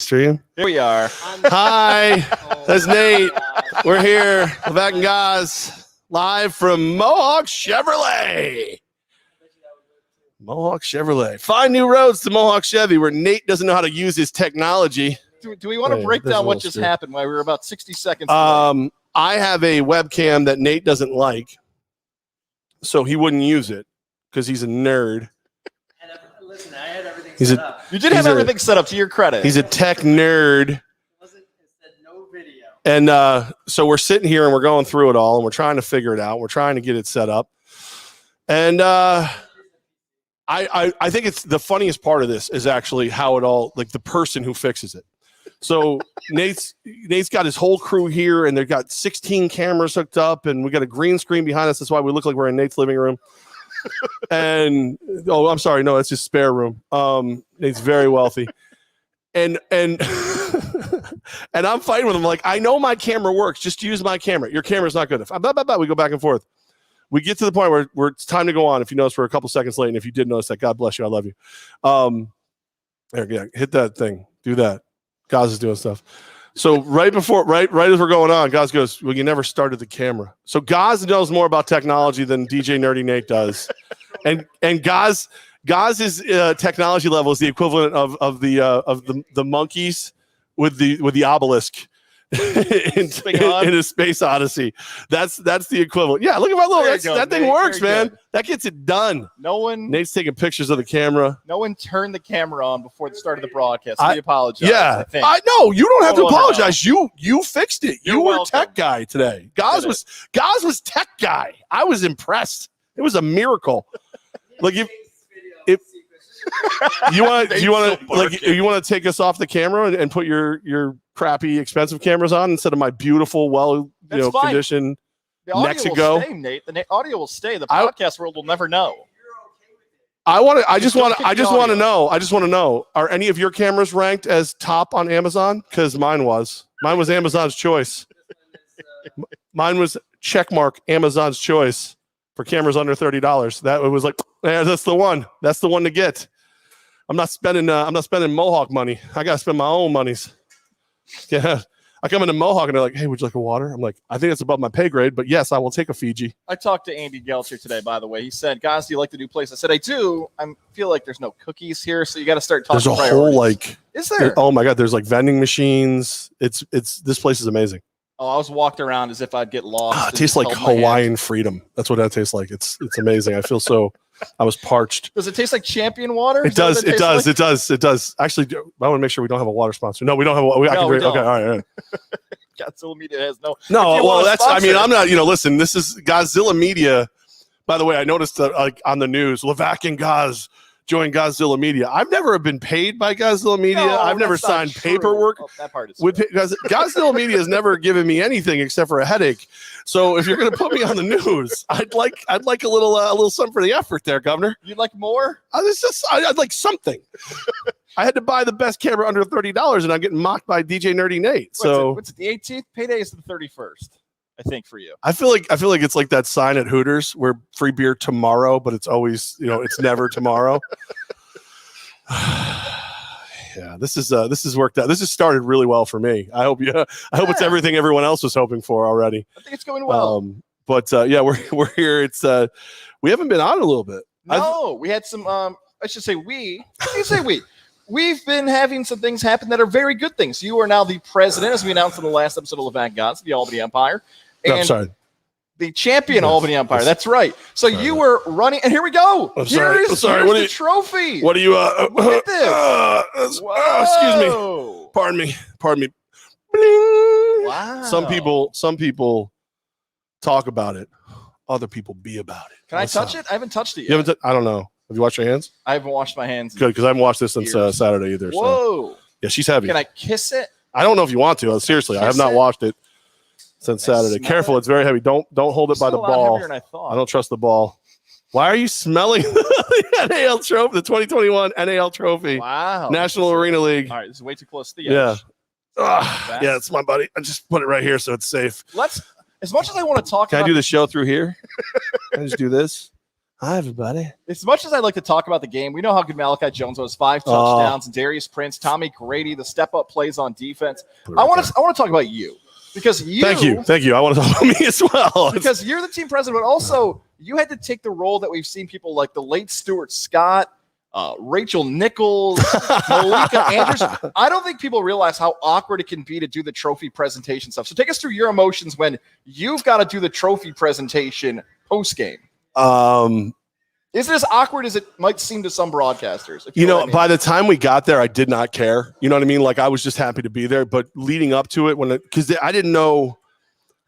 stream? Here we are. Hi, that's Nate. We're here, Levack and Goz, live from Mohawk Chevrolet. Mohawk Chevrolet. Find new roads to Mohawk Chevy where Nate doesn't know how to use his technology. Do we want to break down what just happened while we were about 60 seconds late? I have a webcam that Nate doesn't like, so he wouldn't use it because he's a nerd. Listen, I had everything set up. You did have everything set up, to your credit. He's a tech nerd. It said no video. And so we're sitting here and we're going through it all and we're trying to figure it out. We're trying to get it set up. And I think it's the funniest part of this is actually how it all, like the person who fixes it. So Nate's got his whole crew here and they've got 16 cameras hooked up and we got a green screen behind us. That's why we look like we're in Nate's living room. And I'm sorry, no, that's his spare room. He's very wealthy, and and I'm fighting with him like, I know my camera works, just use my camera. Your camera's not good. We go back and forth. We get to the point where it's time to go on. If you notice, we're a couple seconds late, and if you did notice that, God bless you, I love you. There, hit that thing, do that. Goz is doing stuff. So right as we're going on, Goz goes, well, you never started the camera. So Goz knows more about technology than DJ Nerdy Nate does. And Goz's technology level is the equivalent of the monkeys with the obelisk in a space odyssey. That's the equivalent. Yeah, look at my little that thing works, man. That gets it done. Nate's taking pictures of the camera. No one turned the camera on before the start of the broadcast. I apologize. Yeah, I know you don't have to apologize. You fixed it. You were tech guy today. Goz was tech guy. I was impressed. It was a miracle. Like if you want to take us off the camera and put your crappy expensive cameras on instead of my beautiful conditioned Mexico. Stay, Nate. The audio will stay. The podcast world will never know. I just want to know, are any of your cameras ranked as top on Amazon? Because mine was Amazon's choice. Mine was checkmark Amazon's choice for cameras under $30. That it was like, yeah, that's the one to get. I'm not spending Mohawk money. I gotta spend my own monies. Yeah. I come into Mohawk and they're like, hey, would you like a water? I'm like, I think it's above my pay grade, but yes, I will take a Fiji. I talked to Andy Gelcher today, by the way. He said, guys, do you like the new place? I said, I do. I feel like there's no cookies here, so you got to start talking. There's a whole is there? Oh my God, there's like vending machines. This place is amazing. Oh, I was walked around as if I'd get lost. It tastes like Hawaiian freedom. That's what that tastes like. It's amazing. I feel so. I was parched. Does it taste like Champion water? It does. It does. Actually, I want to make sure we don't have a water sponsor. No, we don't have. We don't. Okay, all right. Godzilla Media has no. No, well, that's. I mean, I'm not. Listen, this is Godzilla Media. By the way, I noticed like on the news, Levack and Goz joined Godzilla Media. I've never been paid by Godzilla Media. No, I've never signed paperwork. Oh, that part is Godzilla Media has never given me anything except for a headache. So if you're going to put me on the news, I'd like a little something for the effort there, Governor. You'd like more? I'd like something. I had to buy the best camera under $30, and I'm getting mocked by DJ Nerdy Nate. So what's it, the 18th? Payday is the 31st. I think for you. I feel like it's like that sign at Hooters where free beer tomorrow, but it's always, it's never tomorrow. Yeah, this is worked out. This has started really well for me. I hope it's everything everyone else was hoping for already. I think it's going well. But yeah, we're here. It's we haven't been on a little bit. No, we had some I should say we. What do you say we? We've been having some things happen that are very good things. You are now the president, as we announced in the last episode of Levack and Goz, the Albany Empire. And sorry. The champion Albany Empire. That's right. So you were running, and here we go. Here's the trophy. What are you? Look at this. Excuse me. Pardon me. Bling. Wow. Some people talk about it. Other people be about it. Can I touch it? I haven't touched it yet. I don't know. Have you washed your hands? I haven't washed my hands. Good, because I haven't watched this since Saturday either. Whoa. So. Yeah, she's heavy. Can I kiss it? I don't know if you want to. Seriously, I have not washed it since Saturday. Careful, it's very heavy. Don't hold it by the ball. I don't trust the ball. Why are you smelling the NAL trophy, the 2021 NAL trophy? Wow. National Arena League. All right, this is way too close to the edge. Yeah. Yeah, it's my buddy. I just put it right here so it's safe. As much as I want to talk Can I do the show through here? Can I just do this? Hi, everybody. As much as I like to talk about the game, we know how good Malachi Jones was. 5 touchdowns, and Darius Prince, Tommy Grady, the step-up plays on defense. I want to talk about you because Thank you. I want to talk about me as well because you're the team president, but also you had to take the role that we've seen people like the late Stuart Scott, Rachel Nichols, Malika Anderson. I don't think people realize how awkward it can be to do the trophy presentation stuff. So take us through your emotions when you've got to do the trophy presentation post-game. Is it as awkward as it might seem to some broadcasters? By the time we got there, I did not care. You know what I mean? Like, I was just happy to be there. But leading up to it, because I didn't know,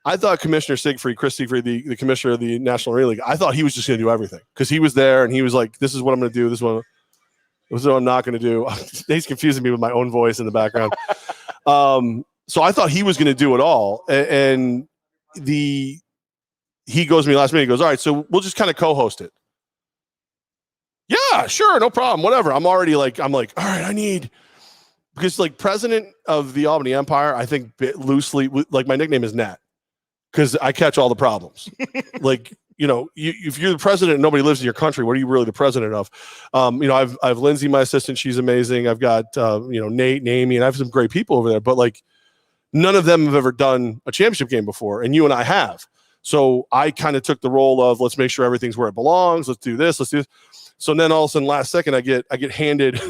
I thought Commissioner Chris Siegfried, the commissioner of the National Arena League, I thought he was just going to do everything because he was there and he was like, "This is what I'm going to do. This is what I'm not going to do." He's confusing me with my own voice in the background. So I thought he was going to do it all, and he goes to me last minute. He goes, "All right, so we'll just kind of co-host it." Yeah, sure, no problem, whatever. I'm like, all right, I need, because like president of the Albany Empire, I think loosely, like my nickname is Nat, because I catch all the problems. Like, if you're the president and nobody lives in your country, what are you really the president of? I've Lindsay, my assistant, she's amazing. I've got Nate and Amy, and I have some great people over there, but like none of them have ever done a championship game before, and you and I have. So I kind of took the role of, let's make sure everything's where it belongs. Let's do this. So then all of a sudden, last second, I get handed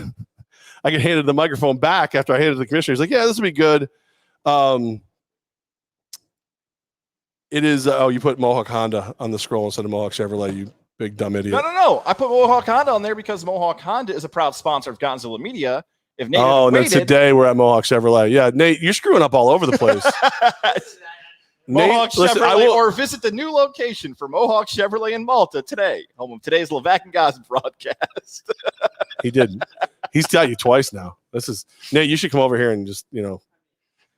the microphone back after I handed it to the commissioner. He's like, "Yeah, this will be good." It is. You put Mohawk Honda on the scroll instead of Mohawk Chevrolet. You big dumb idiot. No. I put Mohawk Honda on there because Mohawk Honda is a proud sponsor of Gonzilla Media. If Nate and then today we're at Mohawk Chevrolet. Yeah, Nate, you're screwing up all over the place. Mohawk Chevrolet, or visit the new location for Mohawk Chevrolet in Malta today, home of today's Levack and Goz broadcast. He didn't. He's got you twice now. Nate, you should come over here and just,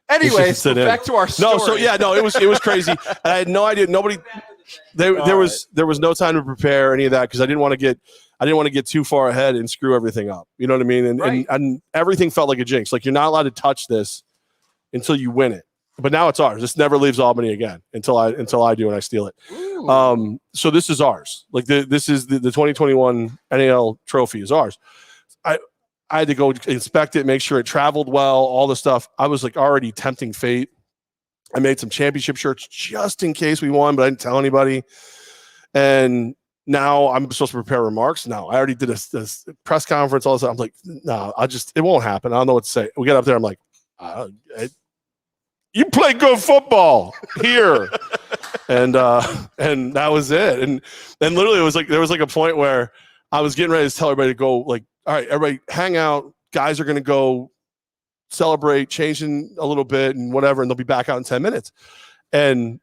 Anyway, so back to our story. It was crazy. I had no idea. There was no time to prepare any of that because I didn't want to get too far ahead and screw everything up. You know what I mean? And everything felt like a jinx. Like, you're not allowed to touch this until you win it. But now it's ours. This never leaves Albany again until I do and I steal it. So this is ours. Like this is the 2021 NAL trophy is ours. I had to go inspect it, make sure it traveled well, all the stuff. I was like already tempting fate. I made some championship shirts just in case we won, but I didn't tell anybody. And now I'm supposed to prepare remarks. No, I already did a press conference, all this stuff. I'm like, no, it won't happen. I don't know what to say. We got up there. I'm like, you play good football here. and that was it. And literally there was like a point where I was getting ready to tell everybody to go, like, all right, everybody hang out. Guys are going to go celebrate, changing a little bit and whatever, and they'll be back out in 10 minutes. And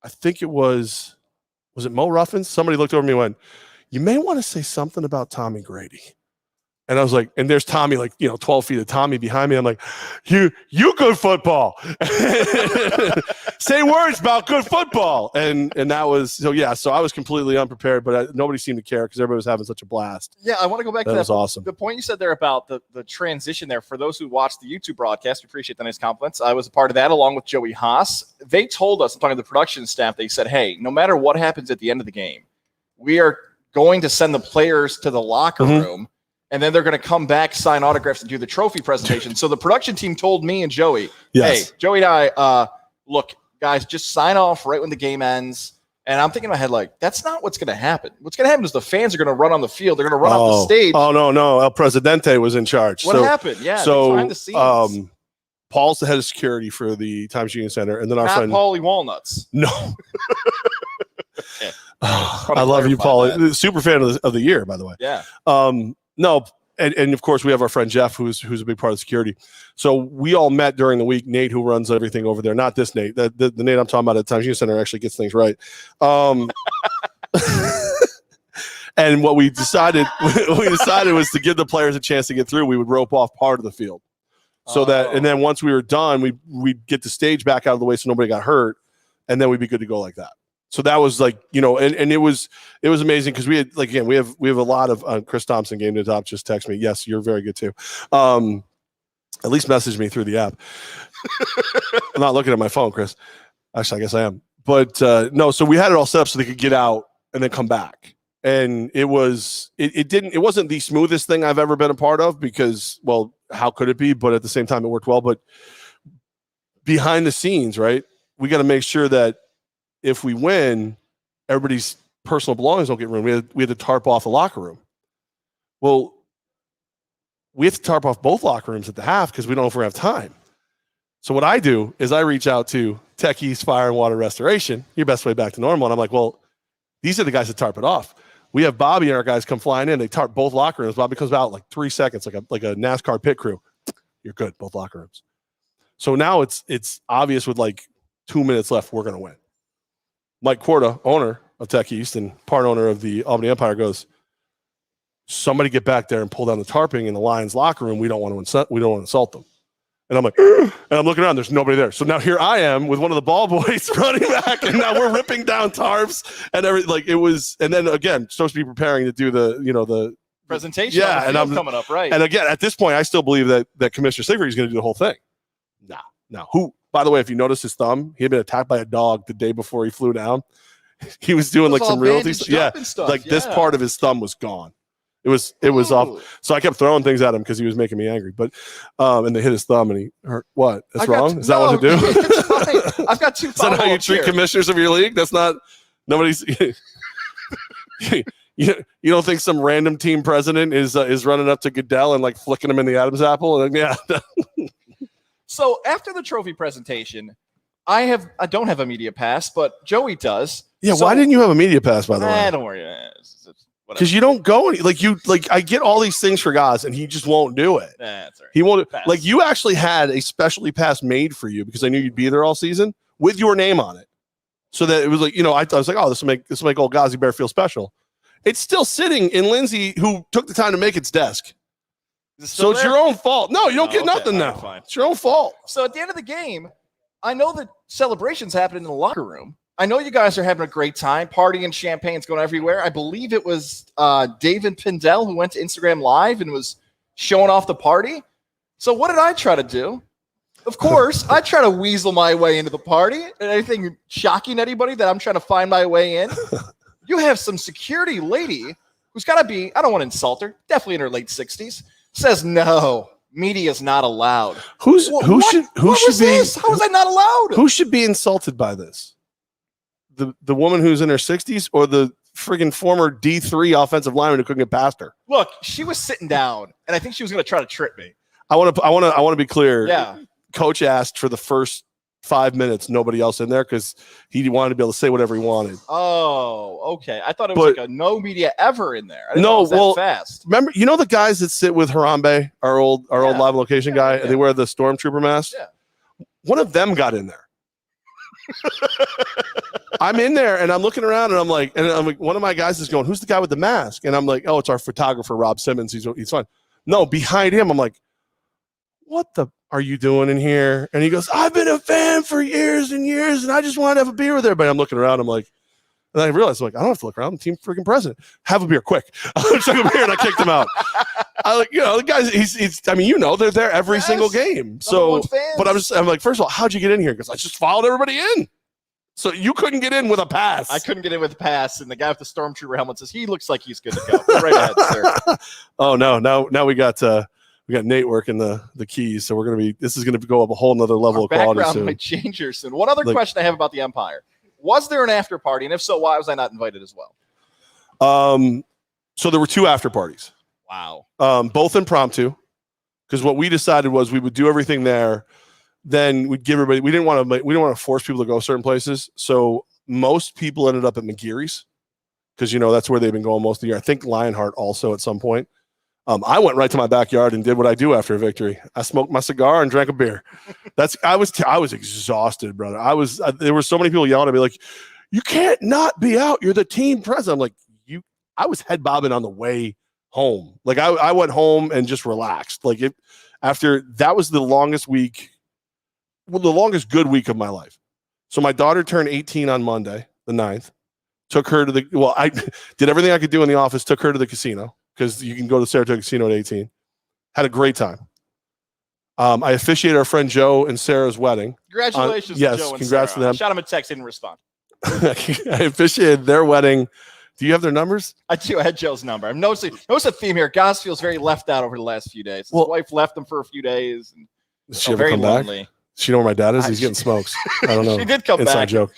I think was it Mo Ruffins? Somebody looked over me and went, "You may want to say something about Tommy Grady." And I was like, and there's Tommy, 12 feet of Tommy behind me. I'm like, you good football. Say words about good football. And that was, so I was completely unprepared, but nobody seemed to care because everybody was having such a blast. Yeah, I want to go back to that. Was awesome. The point you said there about the transition there, for those who watched the YouTube broadcast, we appreciate the nice compliments. I was a part of that along with Joey Haas. They told us, I'm talking to the production staff, they said, "Hey, no matter what happens at the end of the game, we are going to send the players to the locker room. And then they're going to come back, sign autographs, and do the trophy presentation." So the production team told me and Joey, "Hey, Joey and I, look, guys, just sign off right when the game ends." And I'm thinking in my head, like, that's not what's going to happen. What's going to happen is the fans are going to run on the field. They're going to run off the stage. Oh, no. El Presidente was in charge. What happened? Yeah, so behind the scenes. Paul's the head of security for the Times Union Center. And then our friend Paulie Walnuts. No. I love you, Paul. Super fan of the year, by the way. Yeah. No, and of course we have our friend Jeff, who's a big part of security. So we all met during the week. Nate, who runs everything over there, not this Nate. The Nate I'm talking about at the Times Union Center actually gets things right. And what we decided was to give the players a chance to get through. We would rope off part of the field, so that, and then once we were done, we'd get the stage back out of the way so nobody got hurt, and then we'd be good to go like that. So that was like, and it was amazing because we had, like, again, we have a lot of Chris Thompson, Game to Top, just text me. Yes, you're very good too. At least message me through the app. I'm not looking at my phone, Chris. Actually, I guess I am. But no, so we had it all set up so they could get out and then come back. And it wasn't the smoothest thing I've ever been a part of because, well, how could it be? But at the same time, it worked well. But behind the scenes, right, we got to make sure that if we win, everybody's personal belongings don't get ruined. We had to tarp off the locker room. Well, we have to tarp off both locker rooms at the half because we don't know if we have time. So what I do is I reach out to Tech East Fire and Water Restoration, your best way back to normal. And I'm like, well, these are the guys that tarp it off. We have Bobby and our guys come flying in. They tarp both locker rooms. Bobby comes out like 3 seconds, like a NASCAR pit crew. You're good, both locker rooms. So now it's obvious with like 2 minutes left, we're going to win. Mike Corda, owner of Tech East and part owner of the Albany Empire, goes, somebody get back there and pull down the tarping in the Lions locker room. We don't want to insult them. And I'm like, and I'm looking around, there's nobody there. So now here I am with one of the ball boys running back, and now we're ripping down tarps and everything. Like it was, and then again, supposed to be preparing to do the presentation. Yeah, and I'm coming up, right? And again, at this point, I still believe that Commissioner Sigrid is going to do the whole thing. No. Who? By the way, if you notice his thumb, he had been attacked by a dog the day before he flew down. He was doing like some realty stuff. Yeah, this part of his thumb was gone. It was off. So I kept throwing things at him because he was making me angry. But and they hit his thumb and he hurt. What? That's wrong? Is that what to do? It's fine. I've got two. Is that how you treat commissioners of your league? That's not nobody's. You don't think some random team president is running up to Goodell and like flicking him in the Adam's apple? And yeah. So after the trophy presentation, I don't have a media pass, but Joey does. Yeah. So, why didn't you have a media pass, by the way? Don't worry. Because you don't go I get all these things for Goz and he just won't do it. That's right. He won't. Pass. Like you actually had a specialty pass made for you because I knew you'd be there all season with your name on it, so that it was like I was like, oh, this will make old Goz Bear feel special. It's still sitting in Lindsay, who took the time to make its desk. So it's your own fault. No, you don't get nothing now. Fine. It's your own fault. So at the end of the game, I know that celebrations happen in the locker room. I know you guys are having a great time, partying, champagne's going everywhere. I believe it was David Pindell who went to Instagram Live and was showing off the party. So what did I try to do? Of course, I try to weasel my way into the party. Anything shocking to anybody that I'm trying to find my way in? You have some security lady who's got to be, I don't want to insult her, definitely in her late 60s, says no. Media is not allowed. Who should be? How was I not allowed? Who should be insulted by this? The woman who's in her 60s or the friggin' former D3 offensive lineman who couldn't get past her? Look, she was sitting down, and I think she was going to try to trip me. I want to be clear. Yeah. Coach asked for the first 5 minutes, nobody else in there because he wanted to be able to say whatever he wanted. Oh, okay. I thought it was like a no media ever in there. I didn't know it was that fast. Remember, the guys that sit with Harambe, our old live location guy, and they wear the stormtrooper mask? Yeah. One of them got in there. I'm in there and I'm looking around and I'm like, one of my guys is going, who's the guy with the mask? And I'm like, oh, it's our photographer, Rob Simmons. He's fine. No, behind him, I'm like, what the are you doing in here? And he goes, I've been a fan for years and years and I just want to have a beer with everybody. I'm looking around. I'm like, and I realized, I don't have to look around. I'm team freaking president. Have a beer, quick. I took a beer and I kicked him out. The guys, they're there every single game. So, but I'm like, first of all, how'd you get in here? Because I just followed everybody in. So you couldn't get in with a pass. I couldn't get in with a pass. And the guy with the stormtrooper helmet says, he looks like he's good to go. Go right ahead, sir. Oh, no. Now we got Nate working the keys. So this is going to go up a whole nother level of quality soon. Background might change here soon. One other question I have about the Empire. Was there an after party? And if so, why was I not invited as well? So there were 2 after parties. Wow. Both impromptu, because what we decided was we would do everything there. Then we'd give everybody. We didn't want to force people to go certain places. So most people ended up at McGeary's because that's where they've been going most of the year. I think Lionheart also at some point. I went right to my backyard and did what I do after a victory. I smoked my cigar and drank a beer. I was exhausted, brother. There were so many people yelling at me like, "You can't not be out. You're the team president." I'm like, I was head bobbing on the way home. Like I went home and just relaxed. Like after that was the longest week, the longest good week of my life. So my daughter turned 18 on Monday, the 9th. Took her to I did everything I could do in the office. Took her to the casino. Because you can go to Saratoga Casino at 18. Had a great time. I officiated our friend Joe and Sarah's wedding. Congratulations to Joe and congrats Sarah. to them. Shot him a text, didn't respond. I officiated their wedding Do you have their numbers? I do. I had Joe's number. I'm noticing a theme here. Goz feels very left out over the last few days. His wife left him for a few days. And does she ever come lonely. back? Does she know where my dad is? He's getting smokes. I don't know. She did come Inside back. joke.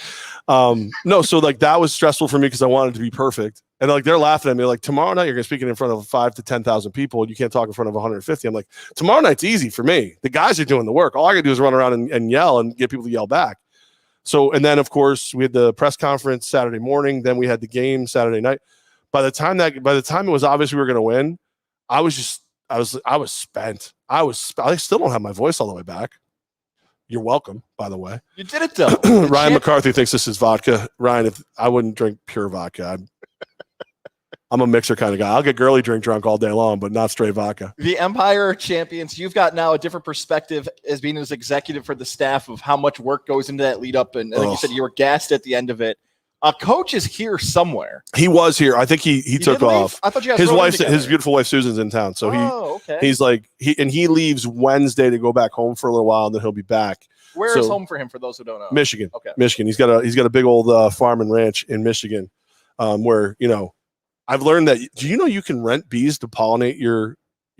No, so like that was stressful for me because I wanted to be perfect. And like they're laughing at me like, tomorrow night you're going to speak in front of 5,000 to 10,000 people and you can't talk in front of 150. I'm like, tomorrow night's easy for me. The guys are doing the work. All I got to do is run around and yell and get people to yell back. So, and then of course we had the press conference Saturday morning. Then we had the game Saturday night. By the time it was obvious we were going to win, I was spent. I still don't have my voice all the way back. You're welcome, by the way. You did it though. Ryan McCarthy thinks this is vodka. Ryan, if I wouldn't drink pure vodka, I'm a mixer kind of guy. I'll get girly drunk all day long, but not straight vodka. The Empire champions, you've got now a different perspective as being as executive for the staff of how much work goes into that lead up. And like you said, you were gassed at the end of it. Coach is here somewhere. He was here. I think he took off. I thought you guys his beautiful wife Susan's in town, so he's like he leaves Wednesday to go back home for a little while, and then he'll be back. Where is home for him? For those who don't know, Michigan. Okay, Michigan. He's got a big old farm and ranch in Michigan, where I've learned that. Do you know you can rent bees to pollinate your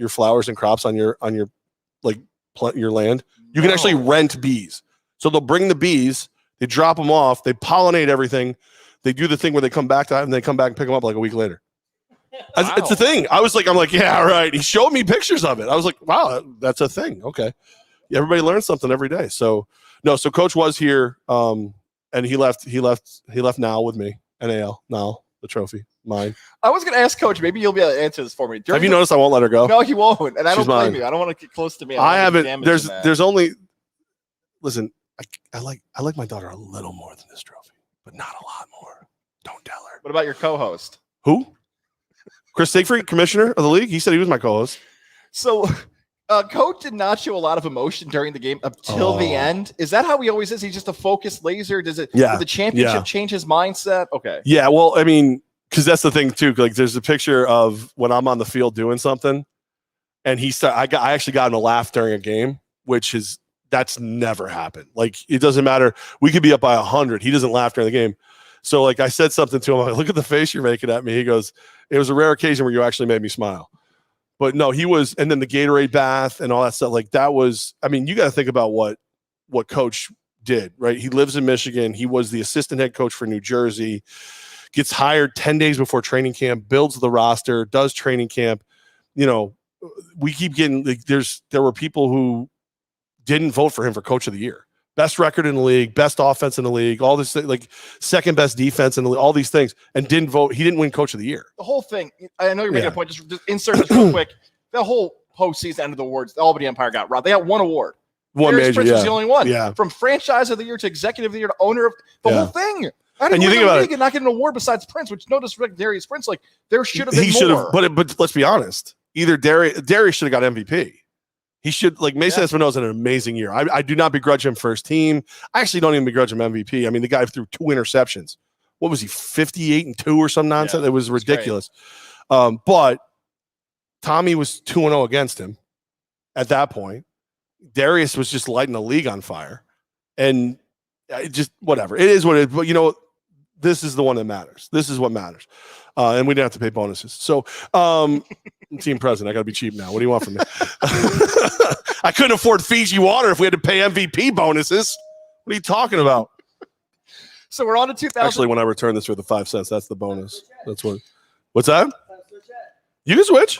flowers and crops on your your land? You can actually rent bees. So they'll bring the bees. They drop them off. They pollinate everything. They do the thing where they come back to it, and they come back and pick them up like a week later. Wow. It's a thing. I'm like, yeah, right. He showed me pictures of it. I was like, wow, that's a thing. Okay. Everybody learns something every day. So Coach was here, and he left now with me. NAL, now the trophy, mine. I was going to ask Coach. Maybe you'll be able to answer this for me. Have you noticed I won't let her go? No, he won't. And I don't blame you. I don't want to get close to me. I haven't. There's only. Listen. I like my daughter a little more than this trophy, but not a lot more. Don't tell her. What about your co-host? Who? Chris Siegfried, commissioner of the league. He said he was my co-host. So, Coach did not show a lot of emotion during the game until the end. Is that how he always is? He's just a focused laser. Did the championship change his mindset? Okay. Yeah. Well, I mean, because that's the thing too. Like, there's a picture of when I'm on the field doing something, and I actually got in a laugh during a game, which is. That's never happened. Like, it doesn't matter. We could be up by 100. He doesn't laugh during the game. So, like, I said something to him. I'm like, look at the face you're making at me. He goes, it was a rare occasion where you actually made me smile. But no, he was, and then the Gatorade bath and all that stuff. Like, that was, I mean, you got to think about what Coach did, right? He lives in Michigan. He was the assistant head coach for New Jersey, gets hired 10 days before training camp, builds the roster, does training camp. We keep getting, like, there were people who didn't vote for him for coach of the year, best record in the league, best offense in the league, all this, like, second best defense in the league, all these things, and didn't vote. He didn't win coach of the year. The whole thing. I know you're making a point. Just insert this real quick. The whole postseason end of the awards, the Albany Empire got robbed. They got one award. One Darius major, Prince was the only one. Yeah. From franchise of the year to executive of the year to owner of the whole thing. And you think about it, and not get an award besides Prince, which no disrespect to Darius Prince, like, there should have been more. He should have, but let's be honest. Either Darius should have got MVP. He should, like, Mason Espinosa had an amazing year. I do not begrudge him first team. I actually don't even begrudge him MVP. I mean, the guy threw 2 interceptions. What was he, 58-2 or some nonsense? It was ridiculous. But Tommy was 2-0 against him at that point. Darius was just lighting the league on fire. And it just, whatever. It is what it is. But, this is the one that matters. This is what matters. And we didn't have to pay bonuses. So, I'm team president. I got to be cheap now. What do you want from me? I couldn't afford Fiji water if we had to pay MVP bonuses. What are you talking about? So we're on to 2000. Actually, when I return this for the 5 cents, that's the bonus. That's what. What's that? You can switch.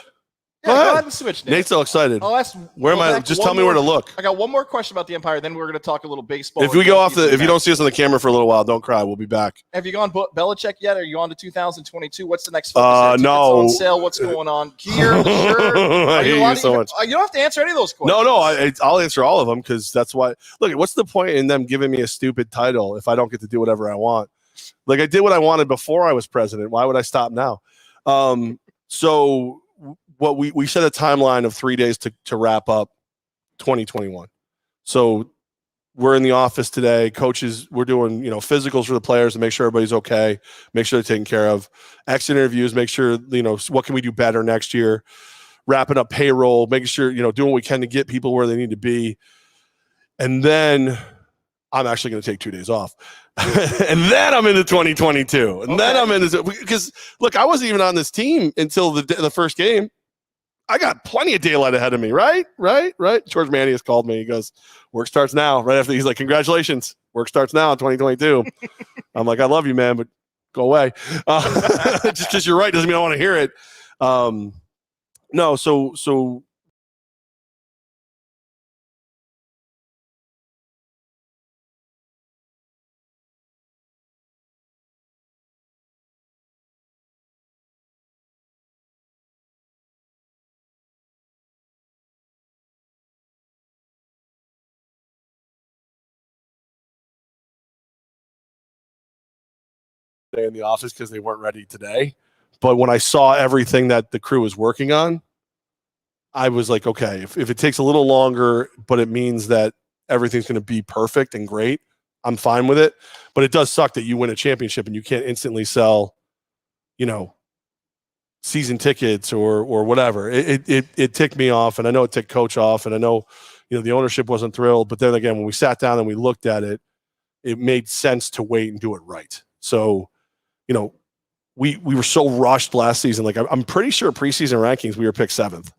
Yeah, go ahead and switch, Nate. Nate's so excited. I'll ask. Where am I? Just tell me where to look. I got one more question about the Empire. Then we're going to talk a little baseball. If we go off if you don't see us on the camera for a little while, don't cry. We'll be back. Have you gone Belichick yet? Are you on to 2022? What's the next focus? No. On sale. What's going on? Gear. I hate you so much. You don't have to answer any of those questions. No. I'll answer all of them because that's why. Look, what's the point in them giving me a stupid title if I don't get to do whatever I want? Like, I did what I wanted before I was president. Why would I stop now? So. What we set a timeline of 3 days to wrap up 2021. So we're in the office today. Coaches, we're doing, physicals for the players to make sure everybody's okay, make sure they're taken care of. Exit interviews, make sure, what can we do better next year? Wrapping up payroll, making sure, doing what we can to get people where they need to be. And then I'm actually going to take 2 days off. And then I'm into 2022. And then I'm into, because look, I wasn't even on this team until the first game. I got plenty of daylight ahead of me, right? George Manius called me. He goes, work starts now. Right after, he's like, congratulations, work starts now in 2022. I'm like, I love you, man, but go away. Just because you're right doesn't mean I want to hear it. No, so in the office because they weren't ready today. But when I saw everything that the crew was working on, I was like, okay, if it takes a little longer, but it means that everything's going to be perfect and great, I'm fine with it. But it does suck that you win a championship and you can't instantly sell, season tickets or whatever. It ticked me off, and I know it ticked coach off, and I know, the ownership wasn't thrilled. But then again, when we sat down and we looked at it, it made sense to wait and do it right. So, we were so rushed last season. Like I'm pretty sure preseason rankings we were picked 7th,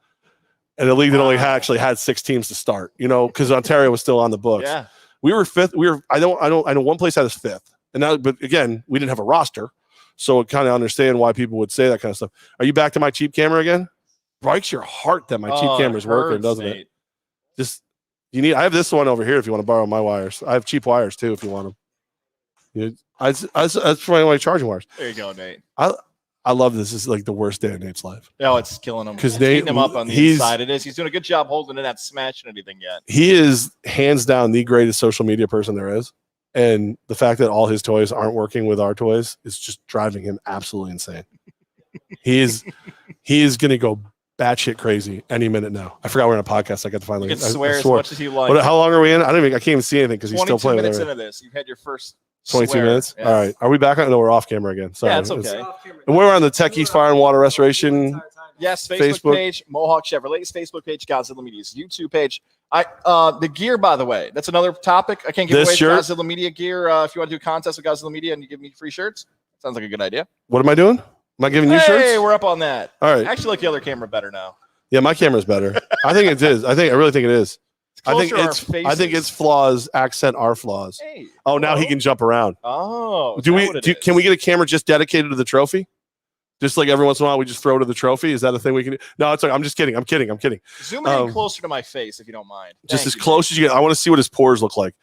and the league that only actually had 6 teams to start. Because Ontario was still on the books. Yeah, we were 5th. I know one place had us 5th, but again, we didn't have a roster, so I kind of understand why people would say that kind of stuff. Are you back to my cheap camera again? Breaks your heart that my cheap camera is working, doesn't it? Just I have this one over here if you want to borrow my wires. I have cheap wires too if you want them. That's my charging wires. There you go, Nate. I love this. This is like the worst day of Nate's life. Oh, it's killing him. Because Nate, him up on the inside. It is. He's doing a good job holding it, not smashing anything yet. He is hands down the greatest social media person there is. And the fact that all his toys aren't working with our toys is just driving him absolutely insane. He is going to go batshit crazy any minute now. I forgot we're on a podcast. I got to finally. You can swear as much as you like. But how long are we in? I can't even see anything because he's still playing. 22 minutes into this, you've had your first 22 swear. minutes. Yes. All right. Are we back on? No, we're off camera again. Sorry. Yeah, it's okay. And we're on the Techies Fire and Water Restoration. Yes, Facebook page, Mohawk Chevrolet's Facebook page, Godzilla Media's YouTube page. The gear, by the way, that's another topic. I can't give away Godzilla Media gear. If you want to do a contest with Godzilla Media and you give me free shirts, sounds like a good idea. What am I doing? Am I giving you shirts? Hey, we're up on that. All right. I actually like the other camera better now. Yeah, my camera's better. I think it is. I really think it is. I think its flaws accent our flaws. Hey, now he can jump around. Oh, can we get a camera just dedicated to the trophy? Just like every once in a while we just throw to the trophy. Is that a thing we can do? No, it's okay. I'm just kidding. I'm kidding. Zoom in closer to my face if you don't mind. Just as close as you get. I want to see what his pores look like.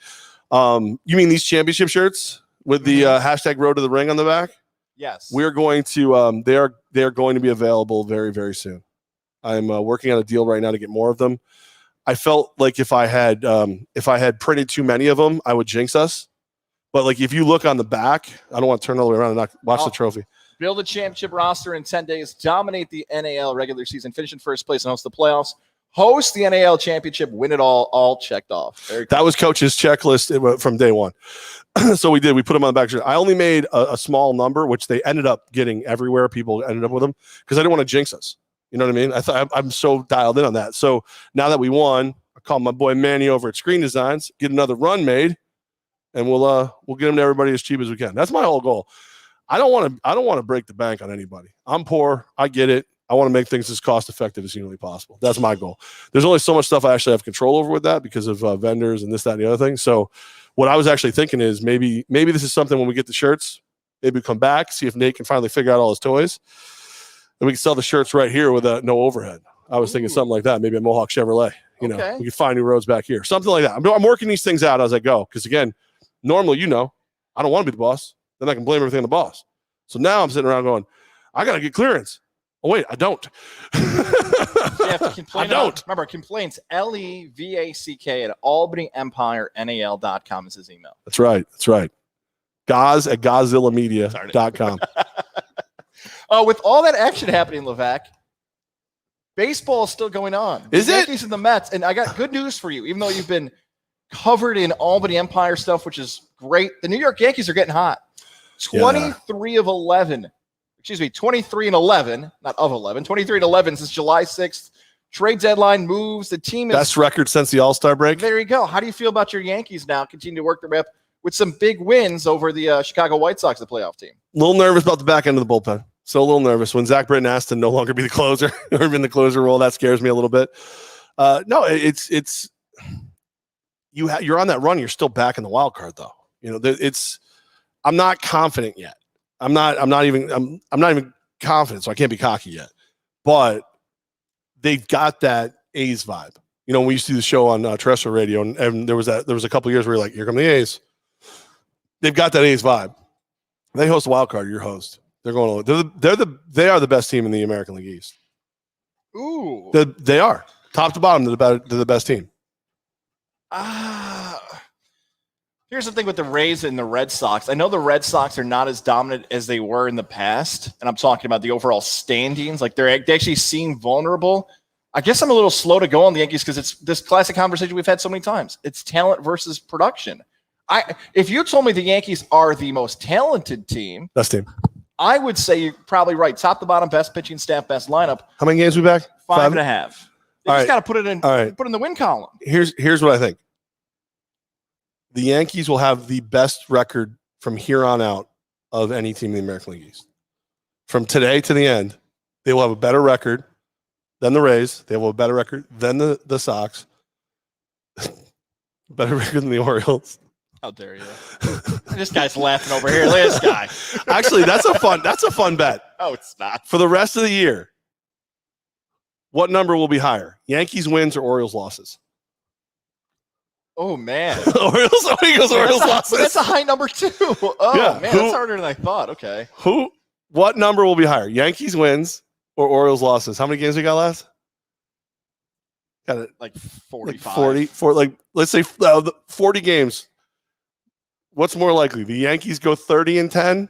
You mean these championship shirts with the hashtag Road to the Ring on the back? Yes. We're going to they are going to be available very, very soon. I'm working on a deal right now to get more of them. I felt like if I had printed too many of them, I would jinx us. But like if you look on the back, I don't want to turn all the way around and watch the trophy. Build a championship roster in 10 days. Dominate the NAL regular season. Finish in first place and host the playoffs. Host the NAL championship. Win it all checked off. That was Coach's checklist from day one. So we did. We put them on the back. I only made a small number, which they ended up getting everywhere. People ended up with them because I didn't want to jinx us. You know what I mean? I thought I'm so dialed in on that. So now that we won, I called my boy Manny over at Screen Designs, get another run made, and we'll get them to everybody as cheap as we can. That's my whole goal. I don't want to break the bank on anybody. I'm poor. I get it. I want to make things as cost effective as humanly possible. That's my goal. There's only so much stuff I actually have control over with that because of vendors and this, that, and the other thing. So what I was actually thinking is maybe this is something when we get the shirts, maybe we come back, see if Nate can finally figure out all his toys. And we can sell the shirts right here with no overhead. I was thinking something like that, maybe a Mohawk Chevrolet. We could find new roads back here. Something like that. I'm working these things out as I go. Because again, normally, I don't want to be the boss. Then I can blame everything on the boss. So now I'm sitting around going, I got to get clearance. Oh, wait, I don't. I don't. Remember, complaints, Levack at AlbanyEmpireNAL.com is his email. That's right. Goz at GodzillaMedia.com. With all that action happening, Levack, baseball is still going on. Is it? Yankees and the Mets. And I got good news for you. Even though you've been covered in Albany Empire stuff, which is great, the New York Yankees are getting hot. 23 of 11. Excuse me, 23 and 11, not of 11. 23 and 11 since July 6th. Trade deadline moves. The team is best record since the All-Star break. There you go. How do you feel about your Yankees now? Continue to work their way up with some big wins over the Chicago White Sox, the playoff team. A little nervous about the back end of the bullpen. So a little nervous when Zach Britton asked to no longer be the closer or in the closer role. That scares me a little bit. No, it's you're on that run. You're still back in the wild card though. I'm not confident yet. I'm not even confident, so I can't be cocky yet. But they've got that A's vibe. We used to do the show on terrestrial radio, and there was a couple of years where you're like, here come the A's. They've got that A's vibe. They host a wild card. Your host. They're going. They are the best team in the American League East. Ooh, they are top to bottom. They're the best team. Here's the thing with the Rays and the Red Sox. I know the Red Sox are not as dominant as they were in the past, and I'm talking about the overall standings. Like they actually seem vulnerable. I guess I'm a little slow to go on the Yankees because it's this classic conversation we've had so many times. It's talent versus production. If you told me the Yankees are the most talented team, best team, I would say you're probably right. Top to bottom, best pitching staff, best lineup. How many games we back? 5.5. They just got to put it in. All right. Put in the win column. Here's what I think. The Yankees will have the best record from here on out of any team in the American League East. From today to the end, they will have a better record than the Rays. They will have a better record than the Sox. Better record than the Orioles. How dare you? This guy's laughing over here. Look at this guy. Actually, that's a fun bet. Oh, it's not. For the rest of the year, what number will be higher? Yankees wins or Orioles losses? Oh, man. Orioles losses. But that's a high number, too. Oh, yeah. Man, that's harder than I thought. Okay. What number will be higher? Yankees wins or Orioles losses? How many games we got left? Got it. Like 45. Like 40, let's say 40 games. What's more likely? The Yankees go 30-10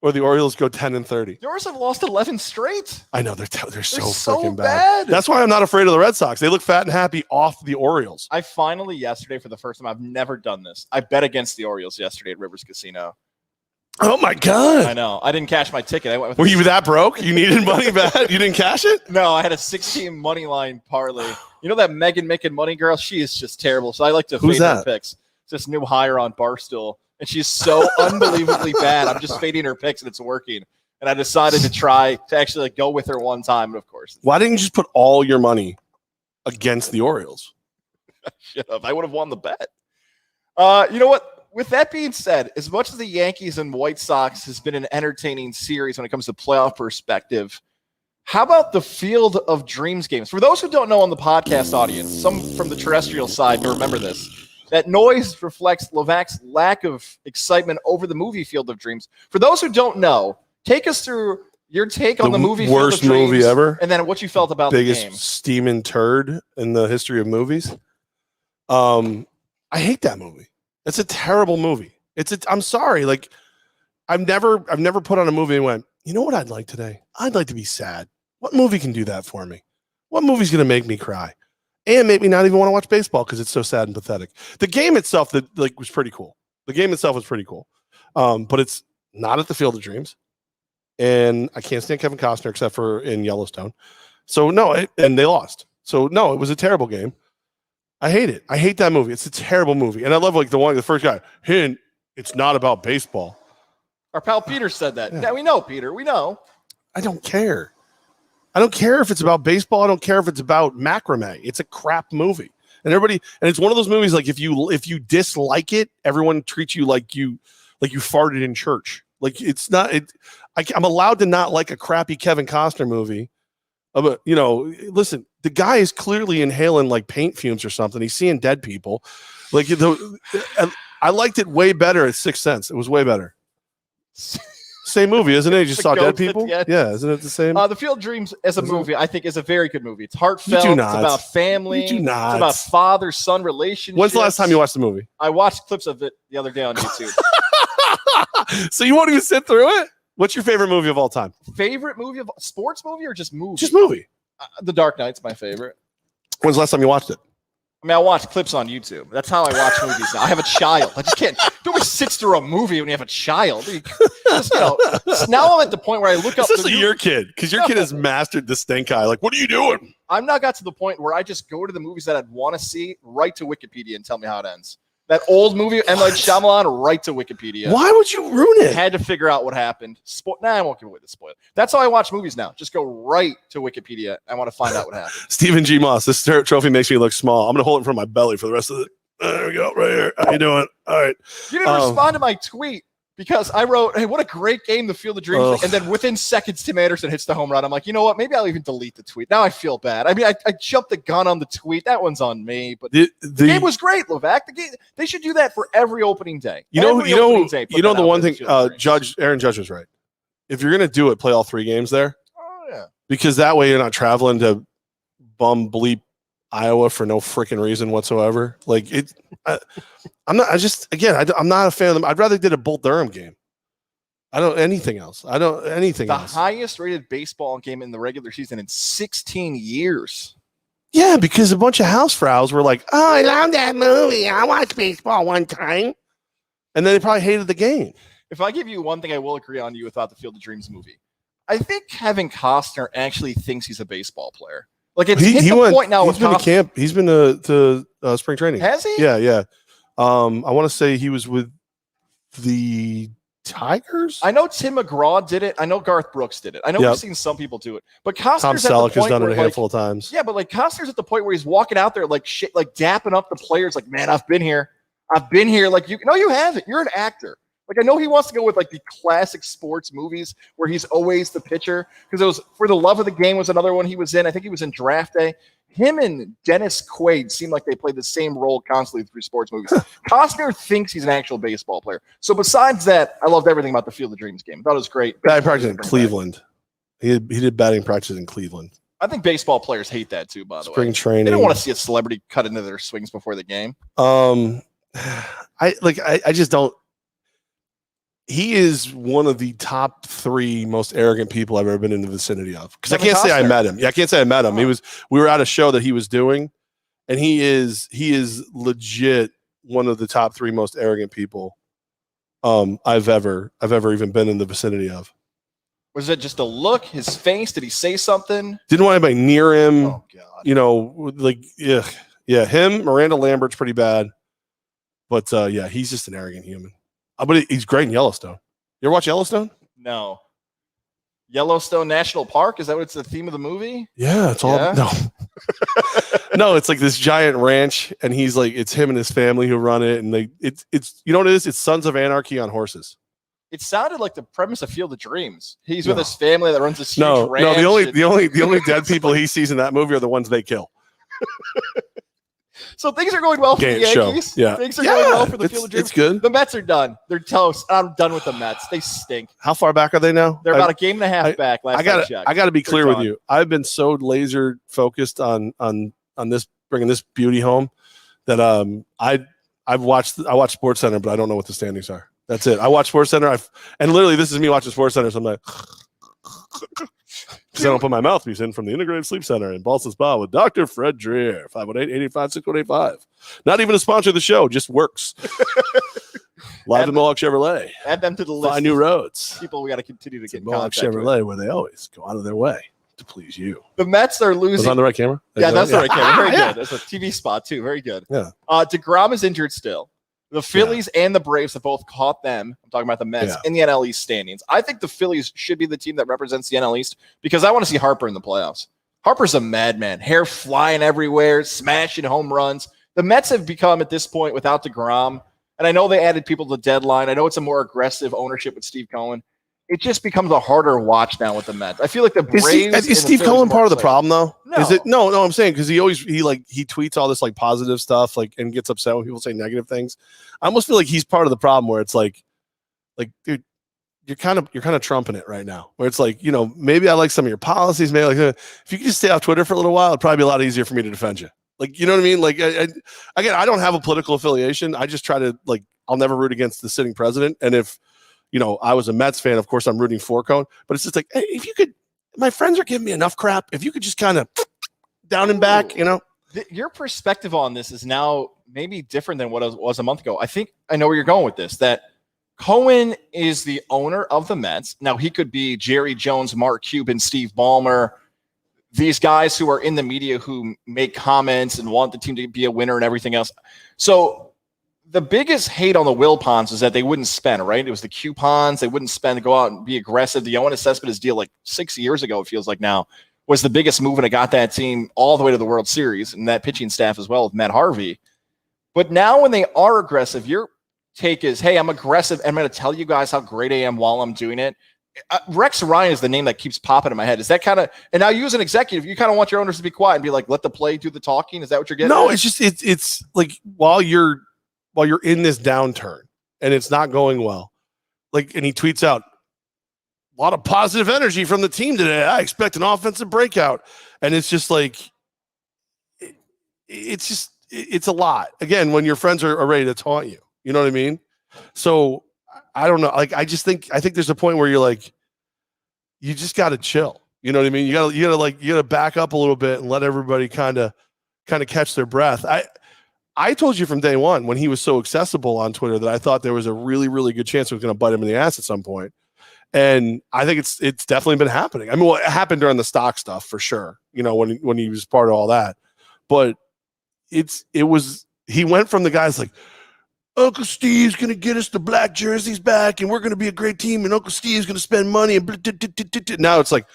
or the Orioles go 10-30? The Orioles have lost 11 straight. I know they're so freaking bad. That's why I'm not afraid of the Red Sox. They look fat and happy off the Orioles. I finally yesterday, for the first time, I've never done this. I bet against the Orioles yesterday at Rivers Casino. Oh my God. I know. I didn't cash my ticket. I went with Were you that broke? You needed money bad? You didn't cash it? No, I had a 16 money line parlay. You know that Megan Micken money girl? She is just terrible. So I like to fade her picks. It's this new hire on Barstool. And she's so unbelievably bad. I'm just fading her picks and it's working. And I decided to try to actually go with her one time. And of course, why didn't you just put all your money against the Orioles? I should have. I would have won the bet. You know what? With that being said, as much as the Yankees and White Sox has been an entertaining series when it comes to playoff perspective, how about the Field of Dreams games? For those who don't know on the podcast audience, some from the terrestrial side may remember this. That noise reflects Levack's lack of excitement over the movie Field of Dreams. For those who don't know, take us through your take on the movie Field of Dreams. Worst movie ever. And then what you felt about the game. Biggest steaming turd in the history of movies. I hate that movie. It's a terrible movie. I'm sorry. Like, I've never put on a movie and went, you know what I'd like today? I'd like to be sad. What movie can do that for me? What movie's going to make me cry? And make me not even want to watch baseball because it's so sad and pathetic. The game itself was pretty cool. The game itself was pretty cool. But it's not at the Field of Dreams. And I can't stand Kevin Costner except for in Yellowstone. So no, and they lost. So no, it was a terrible game. I hate it. I hate that movie. It's a terrible movie. And I love the first guy. Hint, it's not about baseball. Our pal Peter said that. Yeah, we know, Peter. We know. I don't care. I don't care if it's about baseball. I don't care if it's about macrame. It's a crap movie. And it's one of those movies like if you dislike it, everyone treats you like you farted in church. Like it's not I'm allowed to not like a crappy Kevin Costner movie. But listen, the guy is clearly inhaling like paint fumes or something. He's seeing dead people. Like I liked it way better at Sixth Sense. It was way better. Same movie, isn't it? You just saw dead people? Yeah, isn't it the same? The Field of Dreams as a movie, I think, is a very good movie. It's heartfelt. It's about family. You do not. It's about father-son relationships. When's the last time you watched the movie? I watched clips of it the other day on YouTube. So you won't even sit through it? What's your favorite movie of all time? Favorite movie of sports movie or just movie? Just movie. The Dark Knight's my favorite. When's the last time you watched it? I mean, I watch clips on YouTube. That's how I watch movies now. I have a child. I just can't. Nobody sits through a movie when you have a child. Just, now I'm at the point where I look up. Especially your kid, because your kid has mastered the stink eye. Like, what are you doing? I'm now got to the point where I just go to the movies that I'd want to see, right to Wikipedia, and tell me how it ends. That old movie, M. Night Shyamalan, right to Wikipedia. Why would you ruin it? Had to figure out what happened. I won't give away the spoiler. That's how I watch movies now. Just go right to Wikipedia. I want to find out what happened. Stephen G. Moss, this trophy makes me look small. I'm going to hold it in front of my belly for the rest of the. There we go, right here. How you doing? All right. You didn't respond to my tweet because I wrote, "Hey, what a great game, the Field of Dreams," and then within seconds, Tim Anderson hits the home run. I'm like, you know what? Maybe I'll even delete the tweet. Now I feel bad. I mean, I jumped the gun on the tweet. That one's on me. But the game was great, Levack. They should do that for every opening day. You know the one thing. Aaron Judge was right. If you're gonna do it, play all 3 games there. Oh yeah. Because that way you're not traveling to bum bleep Iowa for no freaking reason whatsoever. Like it, I'm not a fan of them. I'd rather did a Bull Durham game. Anything else. The highest rated baseball game in the regular season in 16 years. Yeah, because a bunch of housefrows were like, "Oh, I love that movie. I watched baseball one time," and then they probably hated the game. If I give you one thing, I will agree on you about the Field of Dreams movie. I think Kevin Costner actually thinks he's a baseball player. Like it's hit the point now. He's been to camp. He's been to spring training. Has he? Yeah. I want to say he was with the Tigers. I know Tim McGraw did it. I know Garth Brooks did it. I know we've seen some people do it. But Costner's Tom Selleck has done it a handful of times. Yeah, but like Costner's at the point where he's walking out there like shit, like dapping up the players. Like, man, I've been here. Like you haven't. You're an actor. Like I know he wants to go with like the classic sports movies where he's always the pitcher, because it was For the Love of the Game was another one he was in. I think he was in Draft Day. Him and Dennis Quaid seem like they played the same role constantly through sports movies. Costner thinks he's an actual baseball player. So besides that, I loved everything about the Field of Dreams game. I thought it was great. Batting practice in Cleveland. He did batting practice in Cleveland. I think baseball players hate that too, by the way. Spring training. They don't want to see a celebrity cut into their swings before the game. I just don't. He is one of the top 3 most arrogant people I've ever been in the vicinity of. Because I can't say I met him. Yeah, I can't say I met him. We were at a show that he was doing, and he is legit one of the top 3 most arrogant people I've ever even been in the vicinity of. Was it just a look? His face? Did he say something? Didn't want anybody near him. Oh God. Yeah. Him, Miranda Lambert's pretty bad, but he's just an arrogant human. But he's great in Yellowstone. You ever watch Yellowstone? No. Yellowstone National Park? Is that what's the theme of the movie? Yeah, it's all no. No, it's like this giant ranch, and he's like, it's him and his family who run it, and it's you know what it is? It's Sons of Anarchy on horses. It sounded like the premise of Field of Dreams. He's with his family that runs this huge ranch. No, the only dead people he sees in that movie are the ones they kill. So things are going well for the Yankees. Yeah. Things are going well for the Field of Dreams. It's good. The Mets are done. They're toast. I'm done with the Mets. They stink. How far back are they now? They're about a game and a half back. I got to be clear with you. I've been so laser focused on this, bringing this beauty home, that I watched SportsCenter, but I don't know what the standings are. That's it. I watch SportsCenter. And literally this is me watching SportsCenter. So I'm like, because I don't put my mouthpiece in from the Integrated Sleep Center in Boston Spa with Dr. Fred Dreer, 518-885-6185. Not even a sponsor of the show, just works. Live at Mohawk Chevrolet. Add them to the list. Find new roads. People we got to continue to get in Mohawk contact Chevrolet, with. where they always go out of their way to please you. The Mets are losing. Was on the right camera? Yeah, that's the right camera. Very good. That's a TV spot too. Very good. Yeah. DeGrom is injured still. The Phillies and the Braves have both caught them. I'm talking about the Mets in the NL East standings. I think the Phillies should be the team that represents the NL East because I want to see Harper in the playoffs. Harper's a madman, hair flying everywhere, smashing home runs. The Mets have become, at this point, without DeGrom, and I know they added people to the deadline. I know it's a more aggressive ownership with Steve Cohen. It just becomes a harder watch now with the Mets. I feel like the Braves. Is Steve Cohen part of the problem though? No. Is it? No. I'm saying because he tweets all this like positive stuff and gets upset when people say negative things. I almost feel like he's part of the problem where it's like, dude, you're kind of trumping it right now. Where it's like, maybe I like some of your policies. Maybe if you could just stay off Twitter for a little while, it'd probably be a lot easier for me to defend you. Like, you know what I mean? Like, I don't have a political affiliation. I just try to I'll never root against the sitting president. And if I was a Mets fan, of course I'm rooting for Cohen, but it's just like, hey, if you could, my friends are giving me enough crap. If you could just kind of down and back, Your perspective on this is now maybe different than what it was a month ago. I think I know where you're going with this, that Cohen is the owner of the Mets. Now, he could be Jerry Jones, Mark Cuban, Steve Ballmer, these guys who are in the media who make comments and want the team to be a winner and everything else. So the biggest hate on the Wilpons is that they wouldn't spend, right? It was the coupons. They wouldn't spend to go out and be aggressive. The Owen Cespedes deal like 6 years ago, it feels like now, was the biggest move, and it got that team all the way to the World Series and that pitching staff as well with Matt Harvey. But now when they are aggressive, your take is, hey, I'm aggressive. And I'm going to tell you guys how great I am while I'm doing it. Rex Ryan is the name that keeps popping in my head. Is that kind of, and now you as an executive, you kind of want your owners to be quiet and be like, let the play do the talking. Is that what you're getting? No, at? it's just, it's like while you're in this downturn and it's not going well, like, and he tweets out, a lot of positive energy from the team today. I expect an offensive breakout. And it's just like, it's a lot. Again, when your friends are ready to taunt you, you know what I mean? So I don't know. Like, I think there's a point where you're like, you just got to chill. You know what I mean? You gotta back up a little bit and let everybody kind of catch their breath. I told you from day one when he was so accessible on Twitter that I thought there was a really, really good chance it was going to bite him in the ass at some point. And I think it's definitely been happening. I mean, well, it happened during the stock stuff for sure, you know, when he was part of all that. But he went from the guys like, Uncle Steve's going to get us the black jerseys back and we're going to be a great team and Uncle Steve's going to spend money. And now it's like,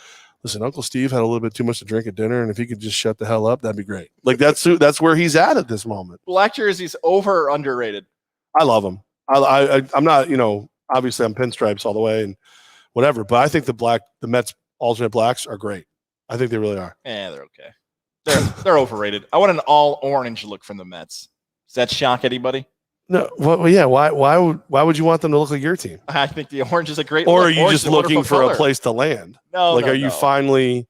listen, Uncle Steve had a little bit too much to drink at dinner, and if he could just shut the hell up, that'd be great. Like, that's where he's at this moment. Black jerseys over or underrated? I love him. I'm not, you know, obviously I'm pinstripes all the way and whatever, but I think the Mets alternate blacks are great. I think they really are. Yeah, they're okay. They're overrated. I want an all orange look from the Mets. Does that shock anybody? No, well, yeah. Why would you want them to look like your team? I think the orange is a great. Or look. are you Orange just is a looking wonderful for color. a place to land? No, like, no, are you finally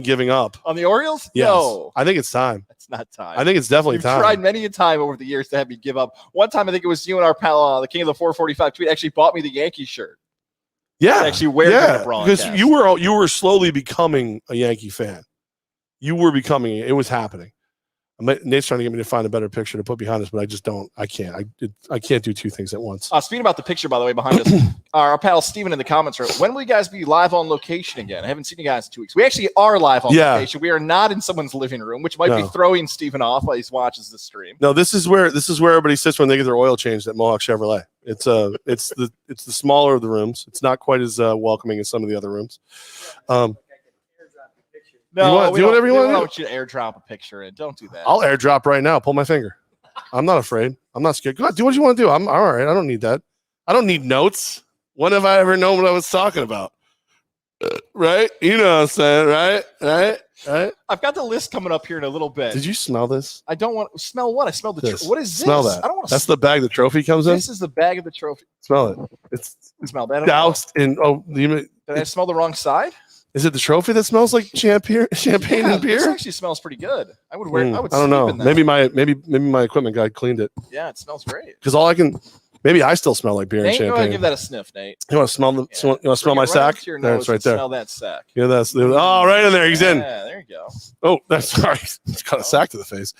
giving up on the Orioles? Yes. No, I think it's time. it's not time. I think it's definitely You've time. tried many a time over the years to have me give up. One time, I think it was you and our pal, the King of the 445 tweet, actually bought me the Yankees shirt. Yeah, actually wear the broadcast. because you were slowly becoming a Yankee fan. You were becoming. It was happening. Nate's trying to get me to find a better picture to put behind us, but I just don't. I can't. I can't do two things at once. Speaking about the picture, by the way, behind us, our pal Steven in the comments wrote, when will you guys be live on location again? I haven't seen you guys in 2 weeks. We actually are live on location. We are not in someone's living room, which might be throwing Steven off while he watches the stream. No, this is where everybody sits when they get their oil changed at Mohawk Chevrolet. It's the smaller of the rooms. It's not quite as welcoming as some of the other rooms. No, do whatever you want to do. I don't want you to airdrop a picture in. Don't do that. I'll airdrop right now. Pull my finger. I'm not afraid. I'm not scared. Go ahead, do what you want to do. I'm all right. I don't need that. I don't need notes. When have I ever known what I was talking about? Right? You know what I'm saying, right? I've got the list coming up here in a little bit. Did you smell this? I don't want to smell what? I smell the trophy. What is this? Smell that. I don't want to. That's the bag the trophy comes in? This is the bag of the trophy. Smell it. It's smell that. Doused in Did I smell the wrong side? Is it the trophy that smells like champagne and beer? This actually smells pretty good. I would wear. I don't know. Maybe my equipment guy cleaned it. Yeah, it smells great. Because maybe I still smell like beer and champagne. Go ahead and give that a sniff, Nate. You want to smell you want to smell my sack? There, it's right there. Smell that sack. Yeah, that's right in there. He's in. Yeah, there you go. Oh, that's sorry. It's got a sack to the face.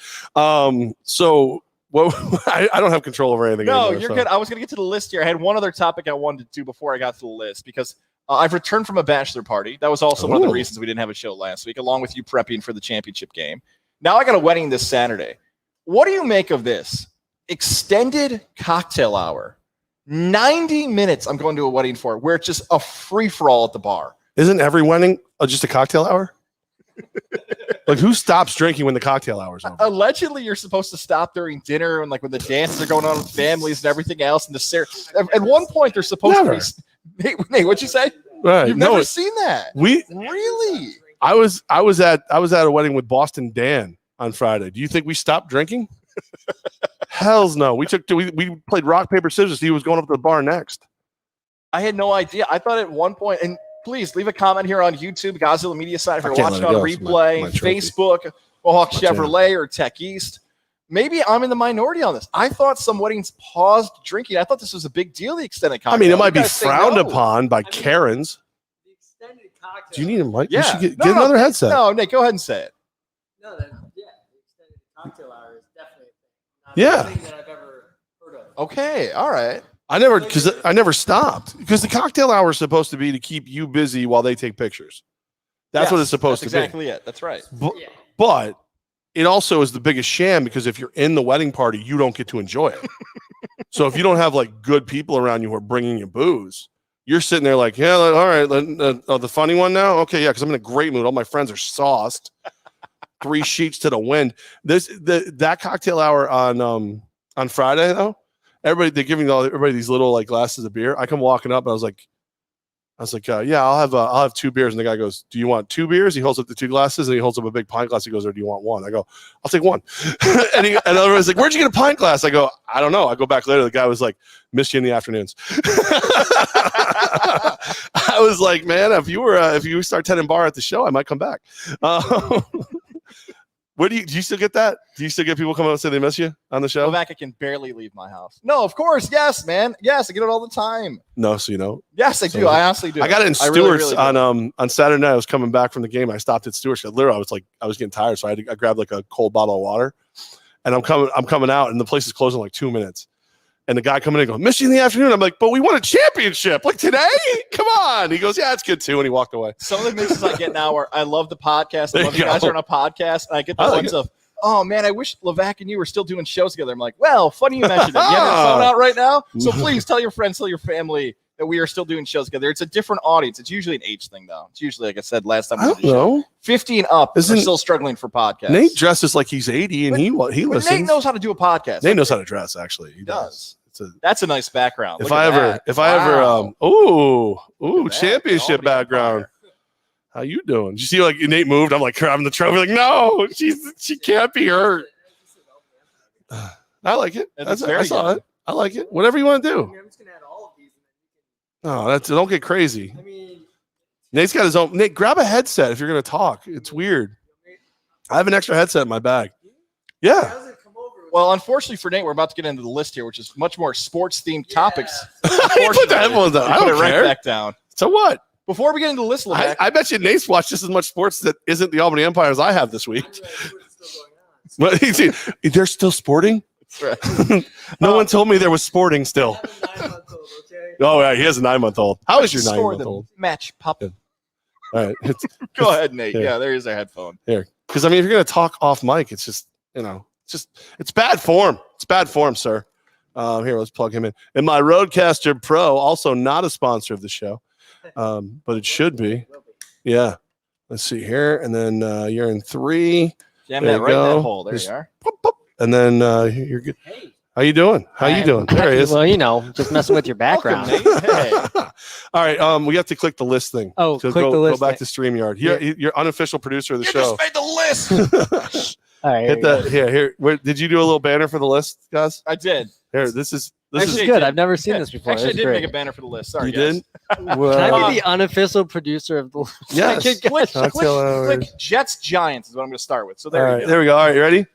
So. Well, I don't have control over anything. No, anymore, you're good. I was going to get to the list here. I had one other topic I wanted to do before I got to the list because I've returned from a bachelor party. That was also one of the reasons we didn't have a show last week, along with you prepping for the championship game. Now I got a wedding this Saturday. What do you make of this? Extended cocktail hour. 90 minutes I'm going to a wedding for, where it's just a free-for-all at the bar. Isn't every wedding just a cocktail hour? Like, who stops drinking when the cocktail hour's over? Allegedly, you're supposed to stop during dinner and like when the dances are going on with families and everything else. And at one point, they're supposed to be. Nate, what'd you say? Right. You've never seen that. Really? I was at a wedding with Boston Dan on Friday. Do you think we stopped drinking? Hells no. We played rock, paper, scissors. He was going up to the bar next. I had no idea. I thought at one point, and please leave a comment here on YouTube, Godzilla Media site, if you're watching on replay, my Facebook, Mohawk Chevrolet, or Tech East. Maybe I'm in the minority on this. I thought some weddings paused drinking. I thought this was a big deal, the extended cocktail. I mean, it might be frowned upon by Karens. The extended cocktail. Do you need a mic? Yeah. You should get another headset. No, Nick, go ahead and say it. No, the Yeah. Thing that I've ever heard of. Okay, all right. I never stopped because the cocktail hour is supposed to be to keep you busy while they take pictures. That's what it's supposed That's to exactly it. That's right. be. Yeah. But it also is the biggest sham because if you're in the wedding party, you don't get to enjoy it. So if you don't have like good people around you who are bringing you booze, you're sitting there like, yeah, all right, the funny one now, okay, yeah, because I'm in a great mood. All my friends are sauced, 3 sheets to the wind. That cocktail hour on Friday though, they're giving everybody these little like glasses of beer. I come walking up and I was like, yeah, I'll have 2 beers. And the guy goes, do you want 2 beers? He holds up the 2 glasses and he holds up a big pint glass. He goes, or do you want 1? I go, I'll take 1. and everyone's like, where'd you get a pint glass? I go, I don't know. I go back later. The guy was like, miss you in the afternoons. I was like, man, if you start tending bar at the show, I might come back. Do you still get that? Do you still get people come out and say they miss you on the show? Levack, I can barely leave my house. No, of course. Yes, man. Yes, I get it all the time. No, so you know. Yes, I do. I honestly do. I got it in Stewart's on Saturday night. I was coming back from the game. I stopped at Stewart's. Literally, I was getting tired, so I grabbed like a cold bottle of water, and I'm coming out, and the place is closing in like 2 minutes. And the guy coming in goes, miss you in the afternoon. I'm like, but we won a championship. Like today? Come on. He goes, yeah, it's good too. And he walked away. Some of the mixes I get now are I love the podcast. I love you guys are on a podcast. And I get the ones of, oh man, I wish Levack and you were still doing shows together. I'm like, well, funny you mentioned it. You have your phone out right now? So please tell your friends, tell your family that we are still doing shows together. It's a different audience. It's usually an age thing though. It's usually, like I said last time. I don't know. 15 up are still struggling for podcasts. Nate dresses like he's 80 and he listens. Nate knows how to do a podcast. Nate knows how to dress, actually. He does. That's a nice background. If I ever, championship background. How you doing? Did you see like Nate moved? I'm like grabbing the trophy. Like, no, she can't be hurt. I like it. I saw it. I like it. Whatever you want to do. I'm just gonna add all of these. No, don't get crazy. I mean, Nate's got his own. Nate, grab a headset if you're gonna talk. It's weird. I have an extra headset in my bag. Yeah. Well, unfortunately for Nate, we're about to get into the list here, which is much more sports-themed topics. He put the headphones on. I don't put it care. Right back down. So what? Before we get into the list, I bet you Nate's watched just as much sports that isn't the Albany Empire as I have this week. But they're still sporting? Right. No one told me there was sporting still. Oh, yeah, he has a 9-month-old. How is your 9-month-old? Match pup. Yeah. All right. Go ahead, Nate. Yeah, there is a headphone. Here. Because, I mean, if you're going to talk off mic, it's just, it's bad form. It's bad form, sir. Here, let's plug him in. And my Rodecaster Pro, also not a sponsor of the show, but it should be. Yeah. Let's see here. And then you're in 3. Jam that right in that hole. There you are. Pop, pop. And then you're good. Hey. How you doing? How you doing? There he is. Well, just messing with your background. Hey. All right. We have to click the list thing. Oh, so click the list. Go back to StreamYard. You're unofficial producer of the show. You just made the list. All right. Hit that. Here. Did you do a little banner for the list, guys? I did. Here. This is good. I've never seen this before. Actually, I did make a banner for the list. Sorry, you guys. did? Can I be the unofficial producer of the list? Yes. Click Jets Giants is what I'm going to start with. So there you go. There we go. All right. You ready?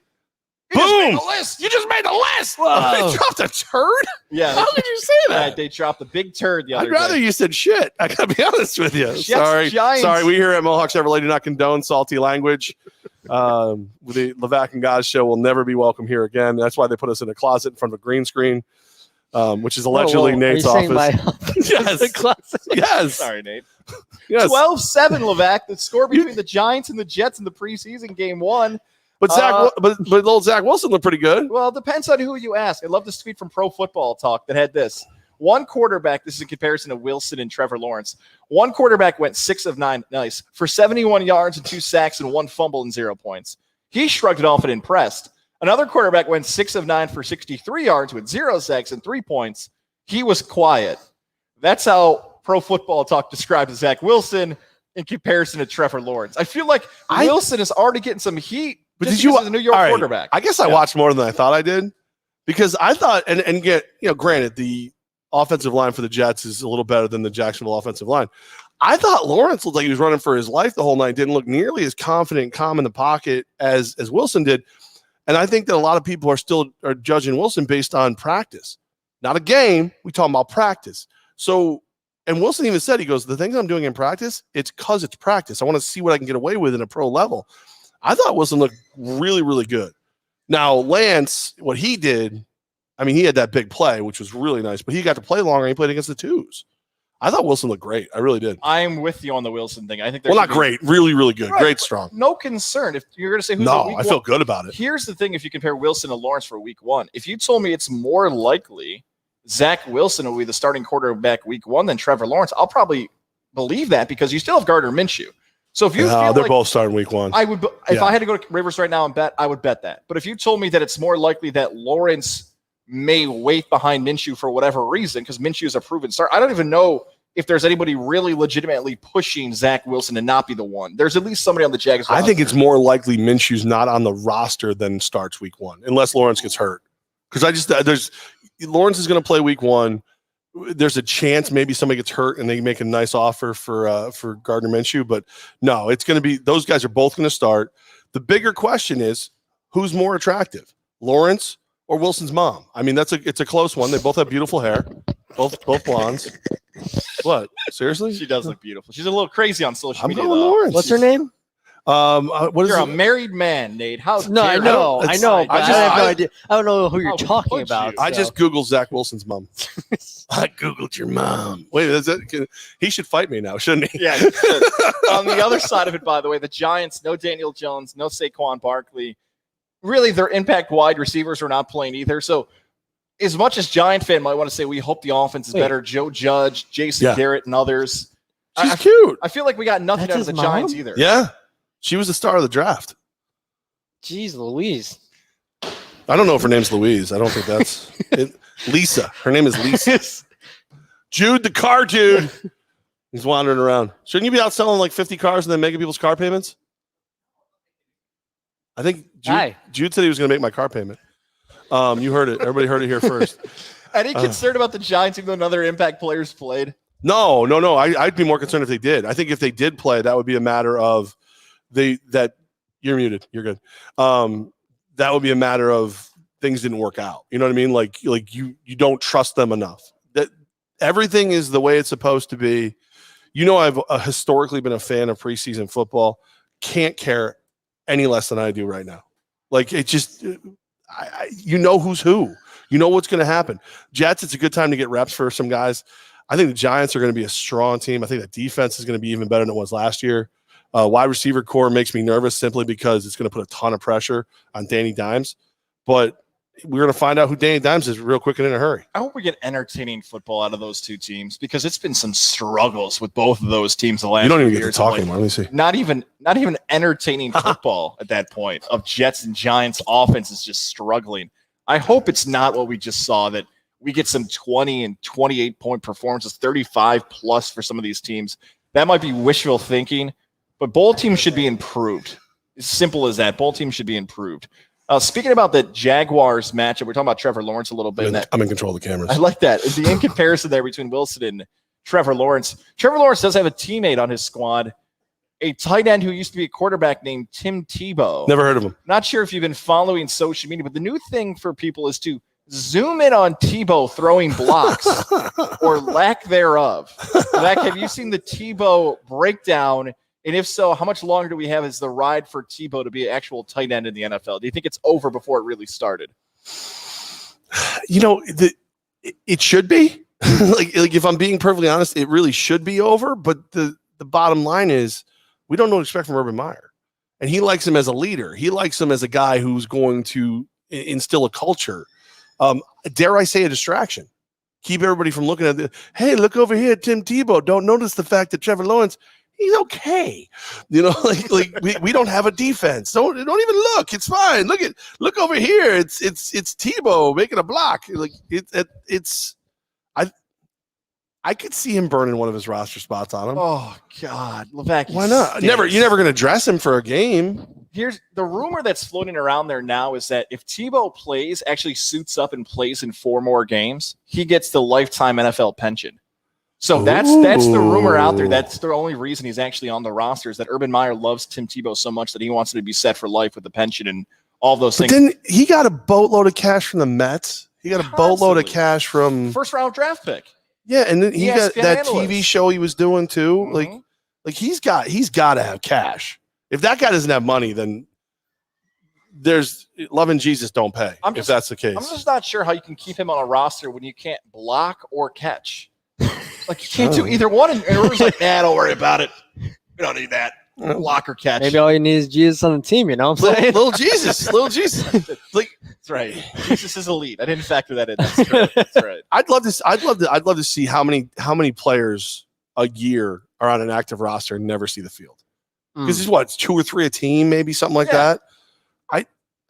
Boom! You just made the list. Whoa. They dropped a turd? Yeah. How did you say that? They dropped a big turd the other I'd rather day. you said shit. I gotta be honest with you. Jets, Giants. Sorry. We here at Mohawk Chevrolet do not condone salty language. The Levack and Goz show will never be welcome here again. That's why they put us in a closet in front of a green screen, which is allegedly Nate's office. Yes. Yes. Sorry, Nate. Yes. 12-7, Levack. The score between the Giants and the Jets in the preseason game 1. But but old Zach Wilson looked pretty good. Well, it depends on who you ask. I love this tweet from Pro Football Talk that had this. One quarterback, this is in comparison to Wilson and Trevor Lawrence. One quarterback went 6 of 9, nice, for 71 yards and 2 sacks and 1 fumble and 0 points. He shrugged it off and impressed. Another quarterback went 6 of 9 for 63 yards with 0 sacks and 3 points. He was quiet. That's how Pro Football Talk described Zach Wilson in comparison to Trevor Lawrence. I feel like Wilson is already getting some heat. But did you the New York quarterback? I guess I watched more than I thought I did because I thought, and get granted, the offensive line for the Jets is a little better than the Jacksonville offensive line. I thought Lawrence looked like he was running for his life the whole night. Didn't look nearly as confident and calm in the pocket as Wilson did. And I think that a lot of people are judging Wilson based on practice, not a game. We talking about practice. So, and Wilson even said, he goes, the things I'm doing in practice, it's because it's practice. I want to see what I can get away with in a pro level. I thought Wilson looked really, really good. Now, Lance, what he did, I mean, he had that big play, which was really nice, but he got to play longer and he played against the twos. I thought Wilson looked great. I really did. I'm with you on the Wilson thing. I think not great. Really, really good. Right, great, strong. No concern. If you're going to say who's no, I feel good about it. Here's the thing: if you compare Wilson to Lawrence for week 1, if you told me it's more likely Zach Wilson will be the starting quarterback week 1 than Trevor Lawrence, I'll probably believe that because you still have Gardner Minshew. So if you feel they're both starting week 1. I would, if I had to go to Rivers right now and bet, I would bet that. But if you told me that it's more likely that Lawrence may wait behind Minshew for whatever reason, because Minshew is a proven start, I don't even know if there's anybody really legitimately pushing Zach Wilson to not be the one. There's at least somebody on the Jags roster. I think it's more likely Minshew's not on the roster than starts week 1, unless Lawrence gets hurt. Because Lawrence is going to play week 1. There's a chance maybe somebody gets hurt and they make a nice offer for Gardner Minshew, but no, it's going to be those guys are both going to start. The bigger question is who's more attractive, Lawrence or Wilson's mom? I mean, it's a close one. They both have beautiful hair, both blondes. What? Seriously? She does look beautiful. She's a little crazy on social media. Going Lawrence. What's her name? You're a married man, Nate. How? No, I know. But I have no idea. I don't know who you're talking about. I just Googled Zach Wilson's mom. I Googled your mom. Wait, he should fight me now, shouldn't he? Yeah. He should. On the other side of it, by the way, the Giants, no Daniel Jones, no Saquon Barkley. Really, their impact wide receivers are not playing either. So, as much as Giant fan might want to say we hope the offense is better, Joe Judge, Jason Garrett, and others. She's cute. I feel like we got nothing out of the Giants either. Yeah. She was the star of the draft. Jeez Louise. I don't know if her name's Louise. I don't think that's it. Lisa. Her name is Lisa. Jude, the car dude. He's wandering around. Shouldn't you be out selling like 50 cars and then making people's car payments? I think Jude said he was going to make my car payment. You heard it. Everybody heard it here first. Any concern about the Giants even though none other impact players played? No. I'd be more concerned if they did. I think if they did play, that would be a matter of that you're muted. You're good. That would be a matter of things didn't work out. You know what I mean? Like you don't trust them enough. That everything is the way it's supposed to be. You know, I've historically been a fan of preseason football. Can't care any less than I do right now. Like it just, you know who's who. You know what's going to happen. Jets, it's a good time to get reps for some guys. I think the Giants are going to be a strong team. I think the defense is going to be even better than it was last year. Wide receiver core makes me nervous simply because it's going to put a ton of pressure on Danny Dimes. But we're going to find out who Danny Dimes is real quick and in a hurry. I hope we get entertaining football out of those two teams because it's been some struggles with both of those teams the last few years. You don't even get to talk anymore. Let me see. Not even entertaining football at that point of Jets and Giants offense is just struggling. I hope it's not what we just saw, that we get some 20 and 28 point performances, 35 plus for some of these teams. That might be wishful thinking. But both teams should be improved. As simple as that. Both teams should be improved. Speaking about the Jaguars matchup, we're talking about Trevor Lawrence a little bit. I'm in control of the cameras. I like that. The in comparison there between Wilson and Trevor Lawrence. Trevor Lawrence does have a teammate on his squad, a tight end who used to be a quarterback named Tim Tebow. Never heard of him. Not sure if you've been following social media, but the new thing for people is to zoom in on Tebow throwing blocks or lack thereof. Levack, have you seen the Tebow breakdown? And if so, how much longer do we have as the ride for Tebow to be an actual tight end in the NFL? Do you think it's over before it really started? You know, it should be. like if I'm being perfectly honest, it really should be over. But the bottom line is we don't know what to expect from Urban Meyer. And he likes him as a leader. He likes him as a guy who's going to instill a culture. Dare I say a distraction? Keep everybody from looking at hey, look over here, Tim Tebow. Don't notice the fact that Trevor Lawrence, he's okay. You know, like we don't have a defense. Don't even look. It's fine. Look over here. It's Tebow making a block. Like I could see him burning one of his roster spots on him. Oh God, Levack. Why not? You're never going to dress him for a game. Here's the rumor that's floating around there now is that if Tebow actually suits up and plays in 4 more games, he gets the lifetime NFL pension. So that's the rumor out there. That's the only reason he's actually on the roster is that Urban Meyer loves Tim Tebow so much that he wants him to be set for life with the pension and all those things. Then he got a boatload of cash from the Mets. He got a boatload of cash from first-round draft pick. Yeah, and then he got that analyst. TV show he was doing too. Mm-hmm. Like he's got to have cash. If that guy doesn't have money, then there's love and Jesus don't pay. If that's the case, I'm just not sure how you can keep him on a roster when you can't block or catch. Like you can't do either one. And everyone's like, "Nah, don't worry about it. We don't need that block or catch." Maybe all you need is Jesus on the team. You know what I'm saying? little Jesus. Like That's right. Jesus is elite. I didn't factor that in. That's right. That's right. I'd love to see how many players a year are on an active roster and never see the field. Because it's what, 2 or 3 a team, maybe something like that.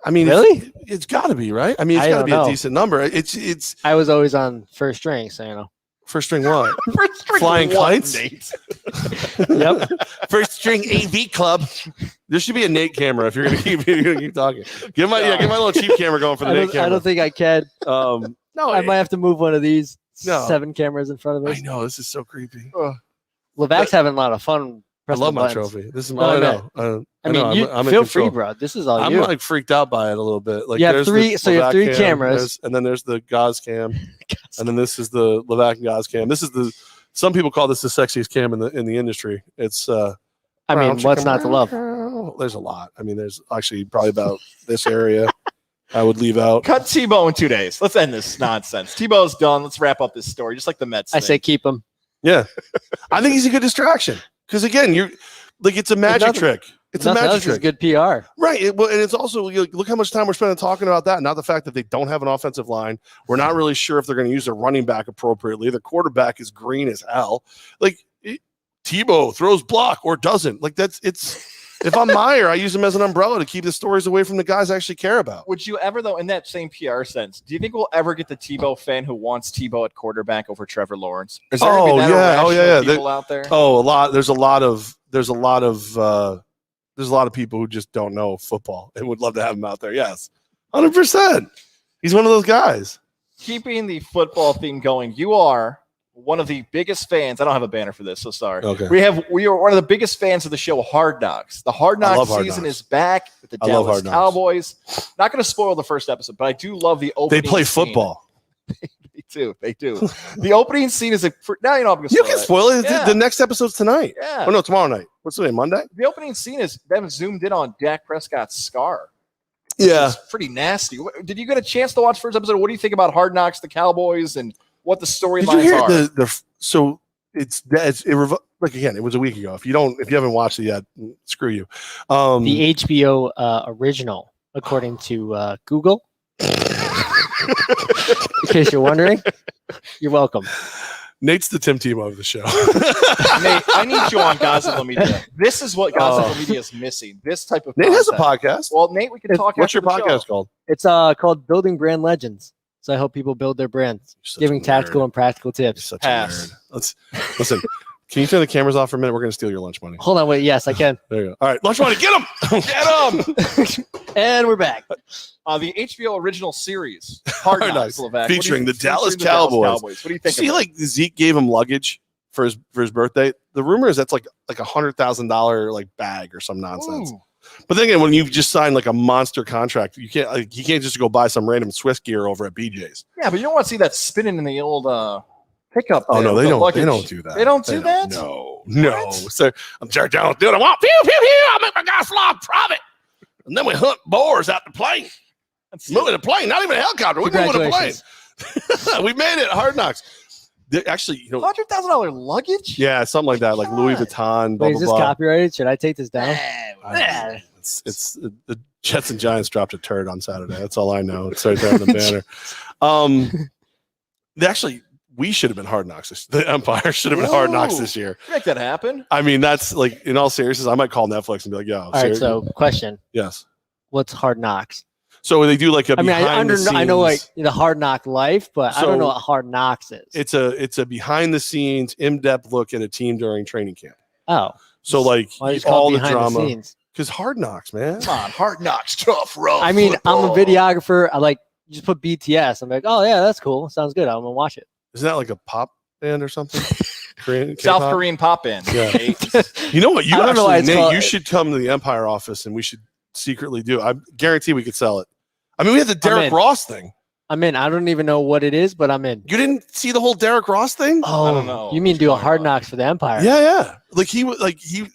I mean, really, it's got to be right. I mean, it's got to be a decent number. It's. I was always on first string, so you know. First string what? First string Flying kites. Nate. Yep. First string AV club. There should be a Nate camera if you're gonna keep talking. Get my little cheap camera going for the Nate camera. I don't think I can. No, I might have to move one of these No. 7 cameras in front of us. I know this is so creepy. Levack's having a lot of fun. I love my buttons. trophy. This is No, my. I no. know. I mean, I'm you in feel free, control. bro. This is all I'm you. like freaked out by it a little bit. Like You have there's 3 the so you have Levack 3 cam, cameras. and then there's the Goz cam, and then this is the Levack and Goz cam. This is the. Some people call this the sexiest cam in the industry. It's. I mean, what's not to love? There's a lot. I mean, there's actually probably about this area. I would leave out. Cut Tebow in 2 days. Let's end this nonsense. Tebow's done. Let's wrap up this story, just like the Mets. I say keep him. Yeah, I think he's a good distraction because again, you're like it's a magic trick. It's a magic trick. It's good PR. Right. And it's also, look how much time we're spending talking about that. Not the fact that they don't have an offensive line. We're not really sure if they're going to use their running back appropriately. The quarterback is green as hell. Like Tebow throws block or doesn't. Like if I'm Meyer, I use him as an umbrella to keep the stories away from the guys I actually care about. Would you ever, though, in that same PR sense, do you think we'll ever get the Tebow fan who wants Tebow at quarterback over Trevor Lawrence? Is there gonna be that irrational people out there? Oh, a lot. There's a lot of people who just don't know football and would love to have him out there. Yes, 100%. He's one of those guys. Keeping the football theme going, you are one of the biggest fans. I don't have a banner for this, so sorry. Okay. We are one of the biggest fans of the show, Hard Knocks. The Hard Knocks season is back with the Dallas Cowboys. Not going to spoil the first episode, but I do love the opening. They play scene. Football. They do. The opening scene is now you know I'm going to You can spoil it. Yeah. The next episode's tonight. Yeah. Oh no, tomorrow night. What's the name? Monday? The opening scene is them zoomed in on Dak Prescott's scar. Yeah. It's pretty nasty. Did you get a chance to watch first episode? What do you think about Hard Knocks, the Cowboys, and what the storylines are? So like again, it was a week ago. If you haven't watched it yet, screw you. The HBO original, according to Google. In case you're wondering, you're welcome. Nate's the Tim Tebow of the show. Nate, I need you on Gossip Media. This is what Gossip Media is missing. This type of Nate has a content. podcast. Well, Nate, we can talk. What's your after the podcast show. called? It's called Building Brand Legends. So I help people build their brands, giving tactical and practical tips. Such a nerd. Let's listen. Can you turn the cameras off for a minute? We're going to steal your lunch money. Hold on, wait. Yes, I can. There you go. All right, lunch money. Get him. Get him. And we're back. The HBO original series, Hard Knocks, Levack, featuring the Dallas Cowboys. What do you think? See, like Zeke gave him luggage for his birthday. The rumor is that's like $100,000 like bag or some nonsense. Ooh. But then again, when you've just signed like a monster contract, you can't just go buy some random Swiss gear over at BJ's. Yeah, but you don't want to see that spinning in the old pickup. Oh no, they don't. Luggage. They don't do that. They don't do that. No. So I'm jerked down. Dude, I want pew pew pew. I make my guys fly private, and then we hunt boars out the plane. Moving the plane, not even a helicopter. We're moving the plane. We made it. Hard Knocks. Actually, $100,000 luggage. Yeah, something like that, like Louis Vuitton. Blah, Wait, is this blah, blah. copyrighted? Should I take this down? It's the Jets and Giants dropped a turd on Saturday. That's all I know. It's right there on the banner. We should have been Hard Knocks. The Empire should have been Hard Knocks this year. Make that happen. I mean, that's like, in all seriousness, I might call Netflix and be like, yo. All right, so question. Yes. What's Hard Knocks? So they do like a behind the scenes. I know like the Hard Knock life, but I don't know what Hard Knocks is. It's a behind the scenes, in-depth look at a team during training camp. Oh. So like all the drama. Because Hard Knocks, man. Come on, Hard Knocks, tough road. I mean, football. I'm a videographer. I like just put BTS. I'm like, oh yeah, that's cool. Sounds good. I'm gonna watch it. Isn't that like a pop band or something? South Korean pop band. Yeah. You know what? You should come to the Empire office and we should secretly do. I guarantee we could sell it. I mean, we had the Derek Ross thing. I'm in. I don't even know what it is, but I'm in. You didn't see the whole Derrick Ross thing? Oh, I don't know you what mean you're do a talking hard about. knocks for the Empire? Yeah.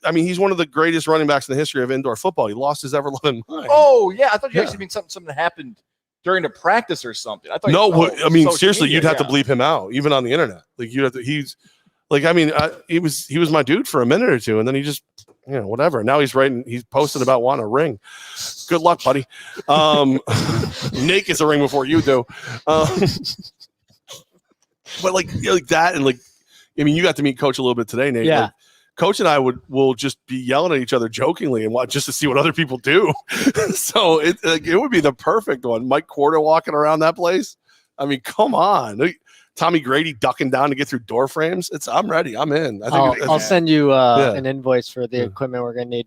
I mean, he's one of the greatest running backs in the history of indoor football. He lost his ever-loving mind. Oh yeah, I thought you Yeah. actually mean something that happened during the practice or something. I thought. No, I mean, social seriously, media, you'd have to yeah. bleep him out, even on the internet. Like you'd have to. He's like, I mean, he was my dude for a minute or two, and then he just, whatever. Now he's posting about wanting a ring. Good luck, buddy. Nate gets a ring before you do. But like that, and like, I mean, you got to meet Coach a little bit today, Nate. Yeah. Like, Coach and I will just be yelling at each other jokingly and watch just to see what other people do. So it would be the perfect one. Mike Quarter walking around that place. I mean, come on. Tommy Grady ducking down to get through door frames. I'm ready. I'm in. I think I'll send you Yeah. an invoice for the Yeah. equipment we're gonna need.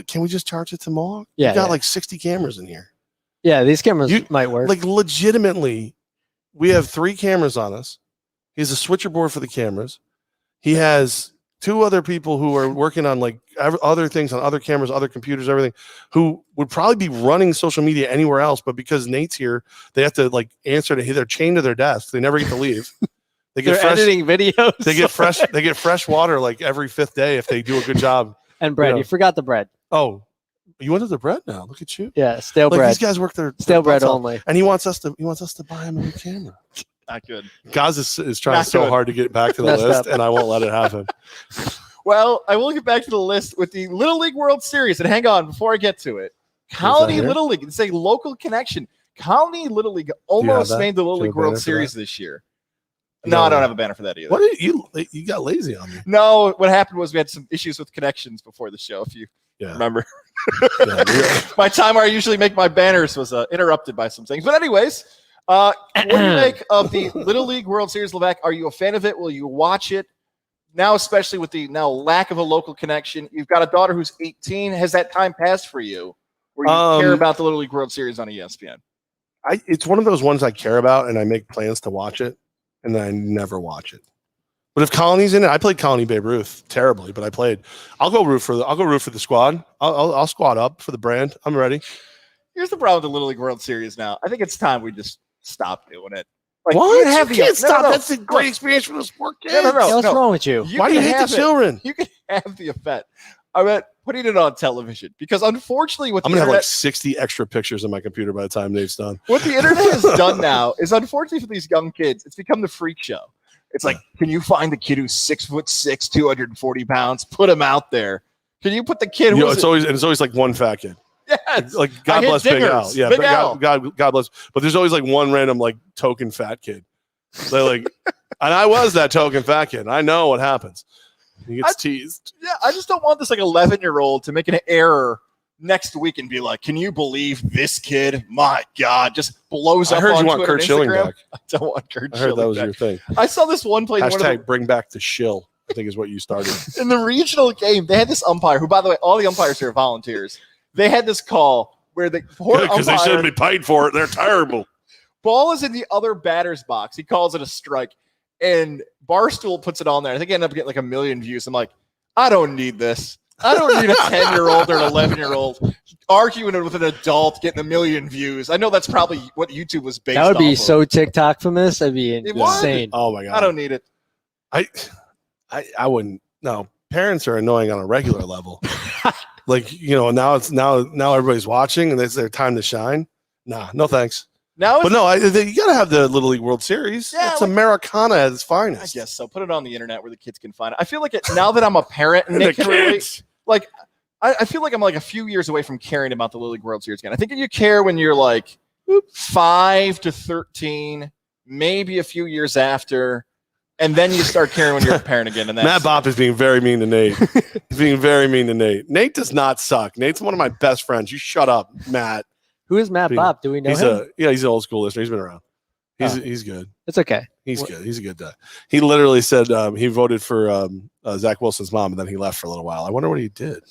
Can we just charge it to Mohawk? Yeah, You got yeah. like 60 cameras in here. Yeah, these cameras You- might work. Like legitimately, we have 3 cameras on us. He has a switcher board for the cameras. He has 2 other people who are working on like other things on other cameras, other computers, everything, who would probably be running social media anywhere else. But because Nate's here, they have to like answer to they're chained to their desk. They never get to leave. They They're get fresh. editing videos. They get fresh. They get fresh water like every 5th day if they do a good job. and bread. Yeah. You forgot the bread. Oh, you wanted the bread now? Look at you. Yeah, stale Like bread. these guys work their Stale bread butts off. only. And he wants us to buy him a new camera. Not good. Goz is trying Not so good. hard to get back to the Messed list, up. and I won't let it happen. Well, I will get back to the list with the Little League World Series. And hang on, before I get to it, Colony here? Little League. It's a local connection. Colony Little League almost that? made the Little Do you League have a banner World for Series this year. You No, got I don't one. have a banner for that either. What did you got lazy on me? No, what happened was we had some issues with connections before the show, if you Yeah. remember. Yeah, My time where I usually make my banners was interrupted by some things. But anyways, what do you make of the Little League World Series, Levack? Are you a fan of it? Will you watch it? Now, especially with the now lack of a local connection, you've got a daughter who's 18. Has that time passed for you where you care about the Little League World Series on ESPN? it's one of those ones I care about, and I make plans to watch it, and then I never watch it. But if Colony's in it, I played Colony Babe Ruth terribly, but I played. I'll go root for the squad. I'll squad up for the brand. I'm ready. Here's the problem with the Little League World Series now. I think it's time we just stop doing it. Like, What? you can have You the- can't stop. no, That's a great experience for the sport kids. No, no, no. Hey, what's wrong with you? Why do you can hate have the it. children? You can have the event. I mean, putting it on television because unfortunately, with I'm the gonna have like internet, 60 extra pictures on my computer by the time Nate's done. what the internet has done now is unfortunately for these young kids, it's become the freak show. It's like, can you find the kid who's 6'6", 240 pounds? Put him out there. Can you put the kid You know, who's it's always like one fat kid. yes, Like I God hit bless Big dingers. Al. Yeah, Big but Al. God bless. But there's always like one random like token fat kid. They're like, and I was that token fat kid. I know what happens. He gets teased. yeah. I just don't want this like 11-year-old to make an error next week and be like, can you believe this kid? My God, just blows I up. heard on you want Twitter Kurt and Schilling Instagram. back. I don't want Kurt I heard that Schilling was back. your thing. I saw this one play in one of the Hashtag bring back the shill, I think is what you started. in the regional game, they had this umpire who, by the way, all the umpires here are volunteers. They had this call where the poor Because they umpire, shouldn't be paid for it. They're terrible. ball is in the other batter's box. He calls it a strike, and Barstool puts it on there. I think I ended up getting like 1 million views. I'm like, I don't need this. I don't need a 10-year-old or an 11-year-old arguing with an adult getting 1 million views. I know that's probably what YouTube was based on. That would be so TikTok famous. That'd be It would. insane. Oh my God. I don't need it. I wouldn't. No, parents are annoying on a regular level. Like, now everybody's watching and it's their time to shine. Nah, no thanks. Now, But no, you got to have the Little League World Series. Yeah, It's like- Americana at its I finest. guess so. Put it on the internet where the kids can find it. I feel like now that I'm a parent and The Nick can relate, kids. like I feel like I'm like a few years away from caring about the Little League World Series again. I think you care when you're like 5 to 13, maybe a few years after, and then you start caring when you're a parent again. And that's Matt Bopp is being very mean to Nate. He's being very mean to Nate. Nate does not suck. Nate's one of my best friends. You shut up, Matt. Who is Matt Being- Bopp? Do we know He's him? he's an old school listener. He's been around. Oh. He's good. It's okay. He's What- good. He's a good guy. He literally said he voted for Zach Wilson's mom, and then he left for a little while. I wonder what he did.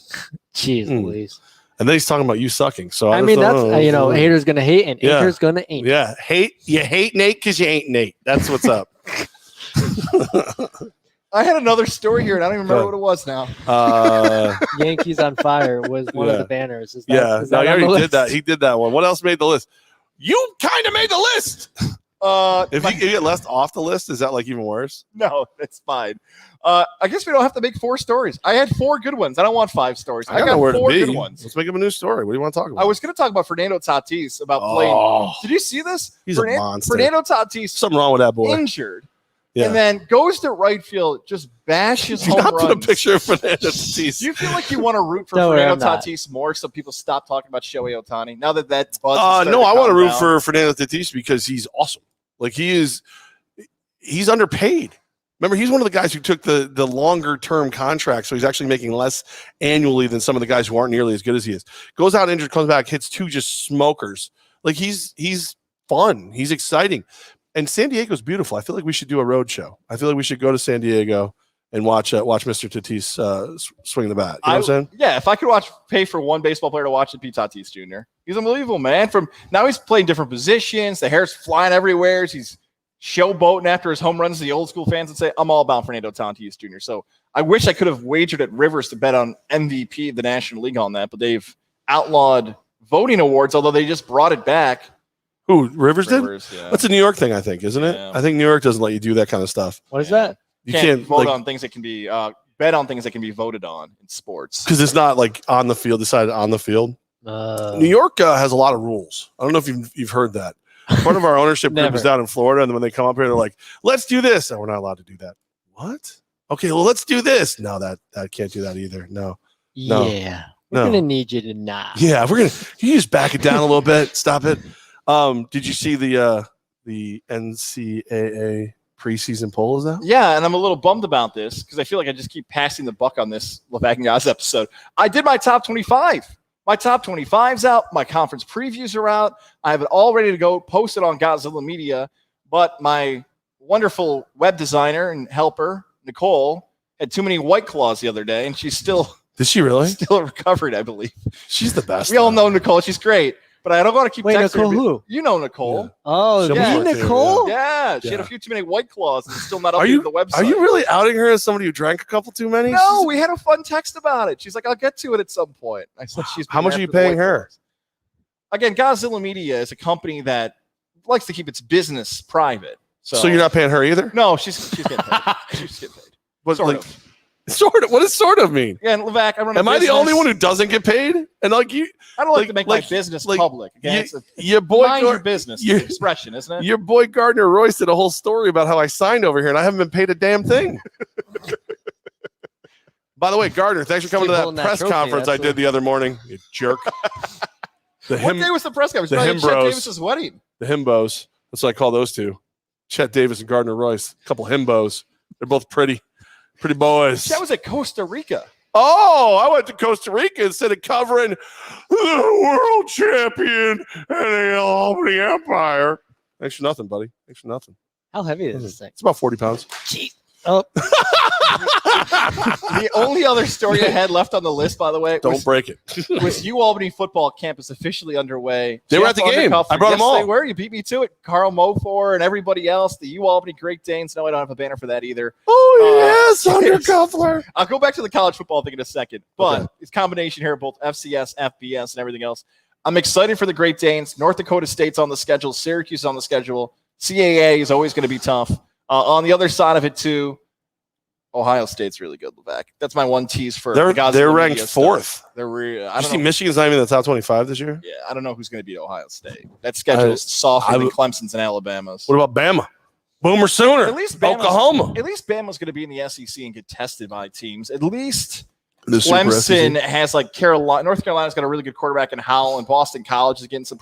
Jeez Hmm. Louise. And then he's talking about you sucking. So I just mean, don't that's know. haters gonna hate and Yeah. haters gonna ain't. Yeah, you hate Nate because you ain't Nate. That's what's up. I had another story here, and I don't even remember Go what it was now. Yankees on fire was one of Yeah. the banners. Is that, Yeah, is no, that he on the already did list? that. He did that one. What else made the list? You kind of made the list. If you get left off the list, is that like even worse? No, that's fine. I guess we don't have to make 4 stories. I had 4 good ones. I don't want 5 stories. I got where 4 to be. good ones. Let's make up a new story. What do you want to talk about? I was going to talk about Fernando Tatis about playing. Did you see this? He's a monster. Fernando Tatis Something wrong with that boy. injured. Yeah. And then goes to right field, just bashes Do home not put a runs. picture of Fernando Tatis. Do you feel like you want to root for Don't worry, Fernando I'm not. Tatis more so people stop talking about Shohei Ohtani? Now that buzz is starting No, I want to calm root down. for Fernando Tatis because he's awesome. Like he's underpaid. Remember, he's one of the guys who took the longer term contract, so he's actually making less annually than some of the guys who aren't nearly as good as he is. Goes out injured, comes back, hits 2 just smokers. Like he's fun. He's exciting. And San Diego's beautiful. I feel like we should do a road show. I feel like we should go to San Diego and watch Mr. Tatis swing the bat. You know what I'm saying? Yeah, if I could pay for one baseball player to watch, it'd be Tatis Jr. He's unbelievable, man. Now he's playing different positions. The hair's flying everywhere. He's showboating after his home runs. The old school fans would say, I'm all about Fernando Tatis Jr. So I wish I could have wagered at Rivers to bet on MVP of the National League on that, but they've outlawed voting awards, although they just brought it back. Who, Rivers did? Yeah. That's a New York thing, I think, isn't it? Yeah. I think New York doesn't let you do that kind of stuff. What is that? You can't vote like, on things that can be bet on things that can be voted on in sports. because it's not like on the field, decided on the field. New York has a lot of rules. I don't know if you've heard that. Part of our ownership group is down in Florida, and then when they come up here, they're like, "Let's do this." And we're not allowed to do that. What? Okay, well, let's do this. No, that can't do that either. No. Yeah. We're No. gonna need you to not. Yeah, we're gonna. Can you just back it down a little bit? Stop it. Did you see the NCAA preseason poll? Is that? Yeah, and I'm a little bummed about this because I feel like I just keep passing the buck on this Levack and Goz episode. I did my top 25. My top 25's out. My conference previews are out. I have it all ready to go, posted on Godzilla Media. But my wonderful web designer and helper, Nicole, had too many White Claws the other day, and she's still Did she really? recovered, I believe. She's the best. We all know Nicole. She's great. But I don't want to keep Wait, texting Nicole her. who? You know Nicole. Yeah. Oh, She'll me, be my favorite, Nicole? Yeah, she had Yeah. a few too many White Claws and still not Are updated you the website. Are you really outing her as somebody who drank a couple too many? No, we had a fun text about it. She's like, I'll get to it at some point. I said, she's How much been are you after the paying White her? Claws. Again, Godzilla Media is a company that likes to keep its business private. So you're not paying her either? No, she's getting paid. She's getting paid. What, Sort like, of. Sort of. What does sort of mean? Yeah, and Levack, I run a Am I the business. only one who doesn't get paid? And like you, I don't like like- to make like- my business like, public. Again, you- it's a your boy, mind your Gar- business your- expression, isn't it? your boy Gardner Royce did a whole story about how I signed over here, and I haven't been paid a damn thing. By the way, Gardner, thanks for coming Keep to that holding that press trophy, conference I that's did the other morning. You jerk. The What day was the press conference? the Probably at Chet Himbros. Davis's wedding. the himbos. That's what I call those two. Chet Davis and Gardner Royce. A couple himbos. They're both pretty boys. That was at Costa Rica. Oh, I went to Costa Rica instead of covering the world champion and the Albany Empire. Thanks for nothing, buddy. Thanks for nothing. How heavy is this thing? It's about 40 pounds. Jeez. Oh, The only other story I had left on the list, by the way, Don't break it. was UAlbany football campus officially underway. They were at the game. Undercuff- I brought them Yes, all. They were. You beat me to it. Carl Mofor and everybody else. The UAlbany Great Danes. No, I don't have a banner for that either. Oh, yes, yes. undercuffler. I'll go back to the college football thing in a second. But Okay. it's a combination here of both FCS, FBS, and everything else. I'm excited for the Great Danes. North Dakota State's on the schedule. Syracuse is on the schedule. CAA is always going to be tough. On the other side of it, too, Ohio State's really good, Levack. That's my one tease for the Godzilla They're Media ranked stuff. fourth. They're I Did you don't see know. Michigan's not even in the top 25 this year? Yeah, I don't know who's going to beat Ohio State. That schedule is softer than Clemson's and Alabama's. What about Bama? Boomer Sooner. At least Bama's, Oklahoma. At least Bama's going to be in the SEC and get tested by teams. At least The Super Clemson SEC. has like North Carolina's got a really good quarterback in Howell, and Boston College is getting some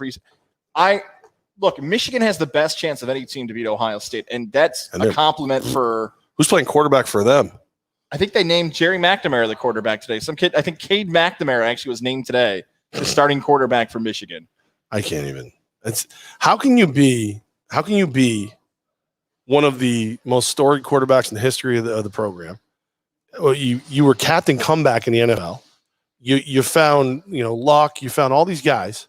look, Michigan has the best chance of any team to beat Ohio State, and that's And a they're- compliment for. Who's playing quarterback for them? I think they named Jerry McNamara the quarterback today. Some kid, I think Cade McNamara actually was named today the starting quarterback for Michigan. I can't even. It's how can you be one of the most storied quarterbacks in the history of the program? Well, you were captain comeback in the NFL. You found Luck. You found all these guys.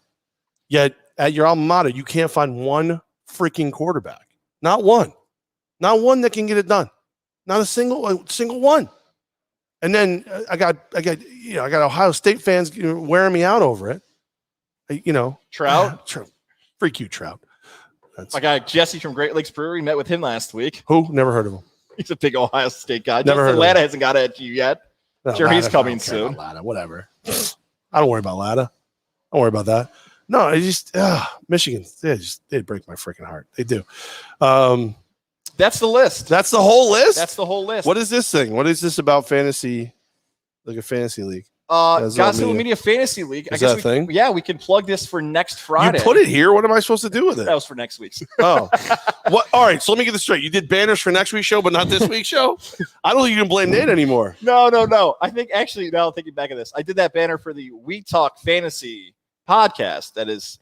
Yet at your alma mater, you can't find one freaking quarterback. Not one that can get it done. Not a single one. And then I got Ohio State fans wearing me out over it. Trout. Pretty cute trout. That's My guy Jesse from Great Lakes Brewery, met with him last week. who? Never heard of him. He's a big Ohio State guy. Never heard of Atlanta him. hasn't got it to you yet. No, Sure, he's Latta, coming I don't care soon. about Latta, whatever. I don't worry about Latta. Don't worry about that. No, I just Michigan. They break my freaking heart. They do. That's the list. That's the whole list. That's the whole list. What is this thing? What is this about fantasy? Like a fantasy league? Godzilla Media Fantasy League. Is that a thing? Yeah, we can plug this for next Friday. You put it here. What am I supposed to do with it? That was for next week's. Oh, what? All right. So let me get this straight. You did banners for next week's show, but not this week's show. I don't think you can blame Nate anymore. No. I think actually, now thinking back of this, I did that banner for the We Talk Fantasy podcast that is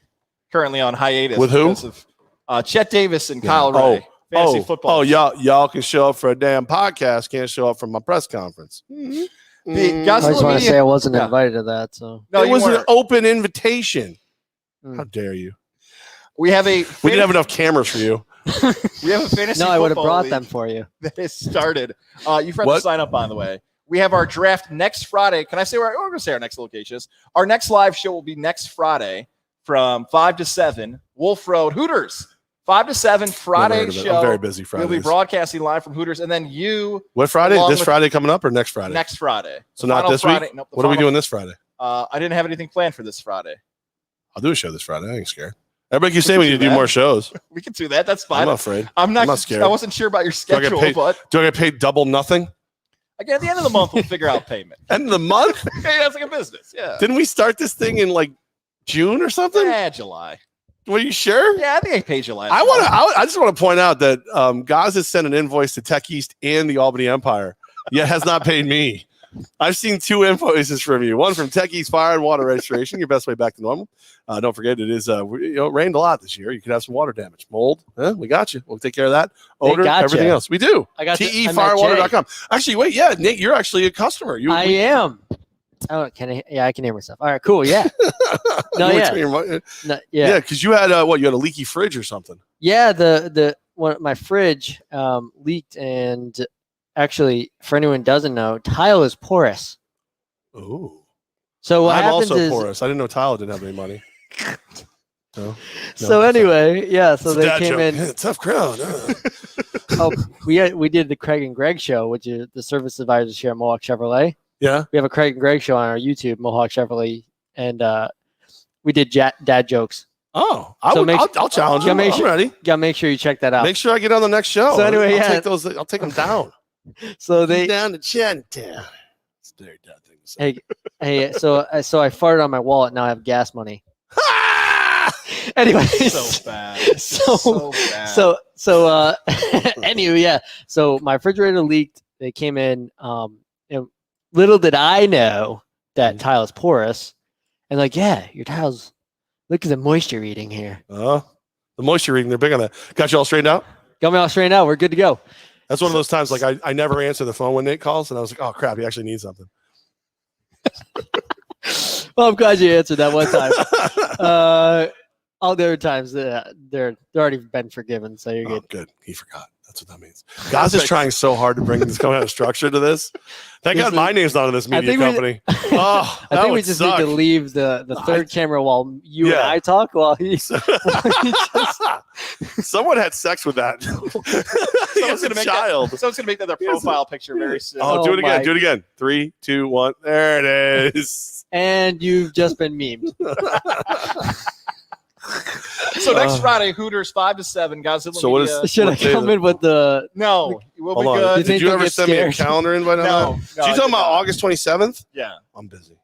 currently on hiatus. With who? Because of, Chet Davis and Kyle Ray. Fantasy football. Oh, y'all can show up for a damn podcast. Can't show up for my press conference. The I just Godzilla want to Media. say I wasn't Yeah. invited to that. So No, it you was an weren't. open invitation. Mm. How dare you? We have a. We didn't have enough cameras for you. We have a fantasy. no, I would have football brought league them for you. that has started. You forgot What? to sign up, by the way. We have our draft next Friday. Can I say where we're going to say our next location is? Our next live show will be next Friday from 5 to 7, Wolf Road, Hooters. 5 to 7 Never Friday heard of it. show. I'm very busy We'll be Fridays. broadcasting live from Hooters, and then you What Friday? along This with- Friday coming up or next Friday? next Friday. So The not final this Friday. week? Nope, the What are we final- doing this Friday? I didn't have anything planned for this Friday. I'll do a show this Friday. I ain't scared. Everybody keeps saying we can need to do do that. more shows. We can do that. That's I'm fine. not afraid. I'm not scared. I wasn't sure about your I get schedule, paid? but Do I get paid double nothing? again, at the end of the month, we'll figure out payment. End of the month? Hey, that's like a business. Yeah. Didn't we start this thing in like June or something? Yeah, July. Were you sure? Yeah, I think I paid you last. I just want to point out that Goz has sent an invoice to Tech East and the Albany Empire, yet has not paid me. I've seen 2 invoices from you. One from Tech East Fire and Water Registration, your best way back to normal. Don't forget, it is it rained a lot this year. You could have some water damage, mold. We got you. We'll take care of that. They Odor, gotcha. everything else. We do. I got TEfirewater.com. Actually, wait, yeah, Nate, you're actually a customer. I am. Oh, can I? Yeah, I can hear myself. All right, cool. Yeah, No, You yeah. went to No, yeah, because you had what? You had a leaky fridge or something. Yeah, the one my fridge leaked, and actually, for anyone who doesn't know, tile is porous. Ooh. So what I'm happens also is, porous. I didn't know Tyler didn't have any money. No. so anyway, yeah. So It's a they dad came joke. in. Yeah, tough crowd. Oh, we did the Craig and Greg show, which is the service advisors here at Mohawk Chevrolet. Yeah. We have a Craig and Greg show on our YouTube, Mohawk Chevrolet, and we did dad jokes. Oh, So make- I'll challenge Yeah, him. make I'm sure- ready. Gotta make sure you check that out. Make sure I get on the next show. So anyway, I'll yeah. take those. I'll take them down. So they down to Chinatown. It's a very dad thing to say. hey, so I farted on my wallet. Now I have gas money. Anyways, So bad. so bad. anyway, yeah. So my refrigerator leaked. They came in. Little did I know that tile is porous, and like, yeah, your tiles. Look at the moisture reading here. The moisture reading, they're big on that. Got you all straightened out? Got me all straightened out. We're good to go. That's one of those times, like, I never answer the phone when Nate calls, and I was like, oh, crap, he actually needs something. Well, I'm glad you answered that one time. All the other times, they're already been forgiven, so you're Oh, good. good. He forgot. That's what that means. Goz is trying so hard to bring this kind of structure to this. Thank God my name's not on this media think we- company. Oh, I that think we would just suck. need to leave the third camera while you and Yeah. I talk. While he, Someone had sex with that. He was a gonna make child. Someone's gonna make that their profile picture very soon. Oh, do it again. my- Do it again. 3, 2, 1. There it is. and you've just been memed. So next Friday, Hooters 5 to 7. Godzilla So what Media. is- Should I What day come is in with the? No, we'll Hold be on. good. You Did think you they'll ever get send me a scared? calendar invite on No, that? no, So I you did talking about not. August 27th? Yeah, I'm busy.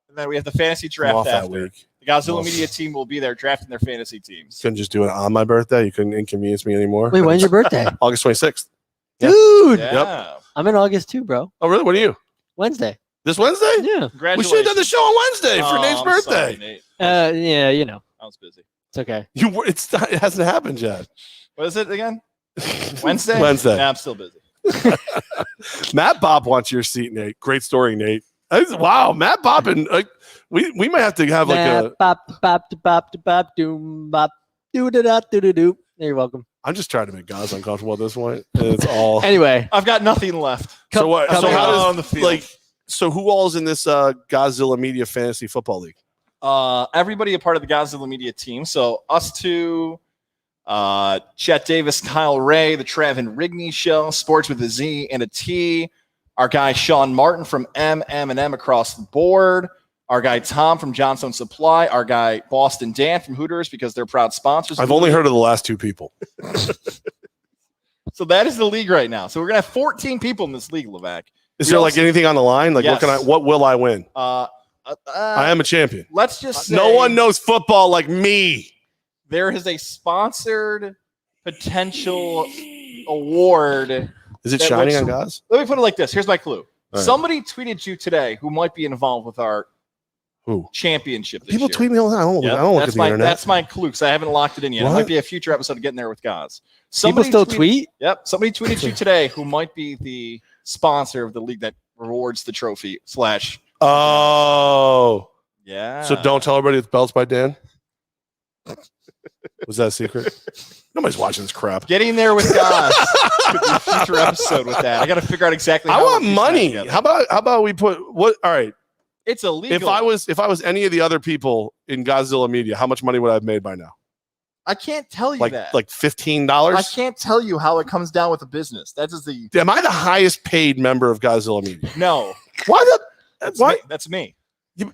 and then we have the fantasy I'm draft off that after. week. The Godzilla Well- Media team will be there drafting their fantasy teams. Couldn't just do it on my birthday. You couldn't inconvenience me anymore. Wait, when's your birthday, August 26th. Yeah. dude? Yeah. I'm in August too, bro. Oh, really? What are you? Wednesday. This Wednesday? Yeah. We should have done the show on Wednesday for Nate's I'm birthday. sorry, Nate. Yeah. You know, I was busy. it's okay. It hasn't happened yet. What is it again? Wednesday? Wednesday. Yeah, I'm still busy. Matt Bob wants your seat, Nate. Great story, Nate. Wow, Matt Bob and we might have to have like a. Bop, bop, bop, bop, doom, bop, doo da da doo doo doo. You're welcome. I'm just trying to make Goz uncomfortable at this point. And it's all. Anyway, I've got nothing left. So what? So coming how on does the field. like? So who all's in this Godzilla Media Fantasy Football League? Everybody a part of the Godzilla Media team. So us two, Chet Davis, Kyle Ray, the Traven Rigney Show, Sports with a Z and a T. Our guy Sean Martin from M&M across the board. Our guy Tom from Johnstone Supply. Our guy Boston Dan from Hooters because they're proud sponsors. I've only heard of the last two people. So that is the league right now. So we're gonna have 14 people in this league, Levack. Is there like anything on the line? Like, Yes. what will I win? I I am a champion. Let's just say No one knows football like me. there is a sponsored potential award. Is it That shining on looks- Goz? Let me put it like this. Here's my clue. All right. Somebody tweeted you today who might be involved with our Who? championship this People year. tweet me all the time. I Yep, don't look at that's the my internet. that's my clue because I haven't locked it in yet. It What? might be a future episode of Getting There with Goz. People Somebody still tweet? Yep. Somebody tweeted you today who might be the sponsor of the league that rewards the trophy / Oh. yeah. So don't tell everybody it's Belts by Dan? Was that a secret? Nobody's watching this crap. Getting There with Goz could be a future episode with that. I got to figure out exactly. I how want we'll piece that money. together. How about we put what? All right. It's illegal. If I was any of the other people in Godzilla Media, how much money would I have made by now? I can't tell you Like that. $15? I can't tell you how it comes down with the business. That is the Am I the highest paid member of Godzilla Media? no. Why the? That's What? me. That's me. You-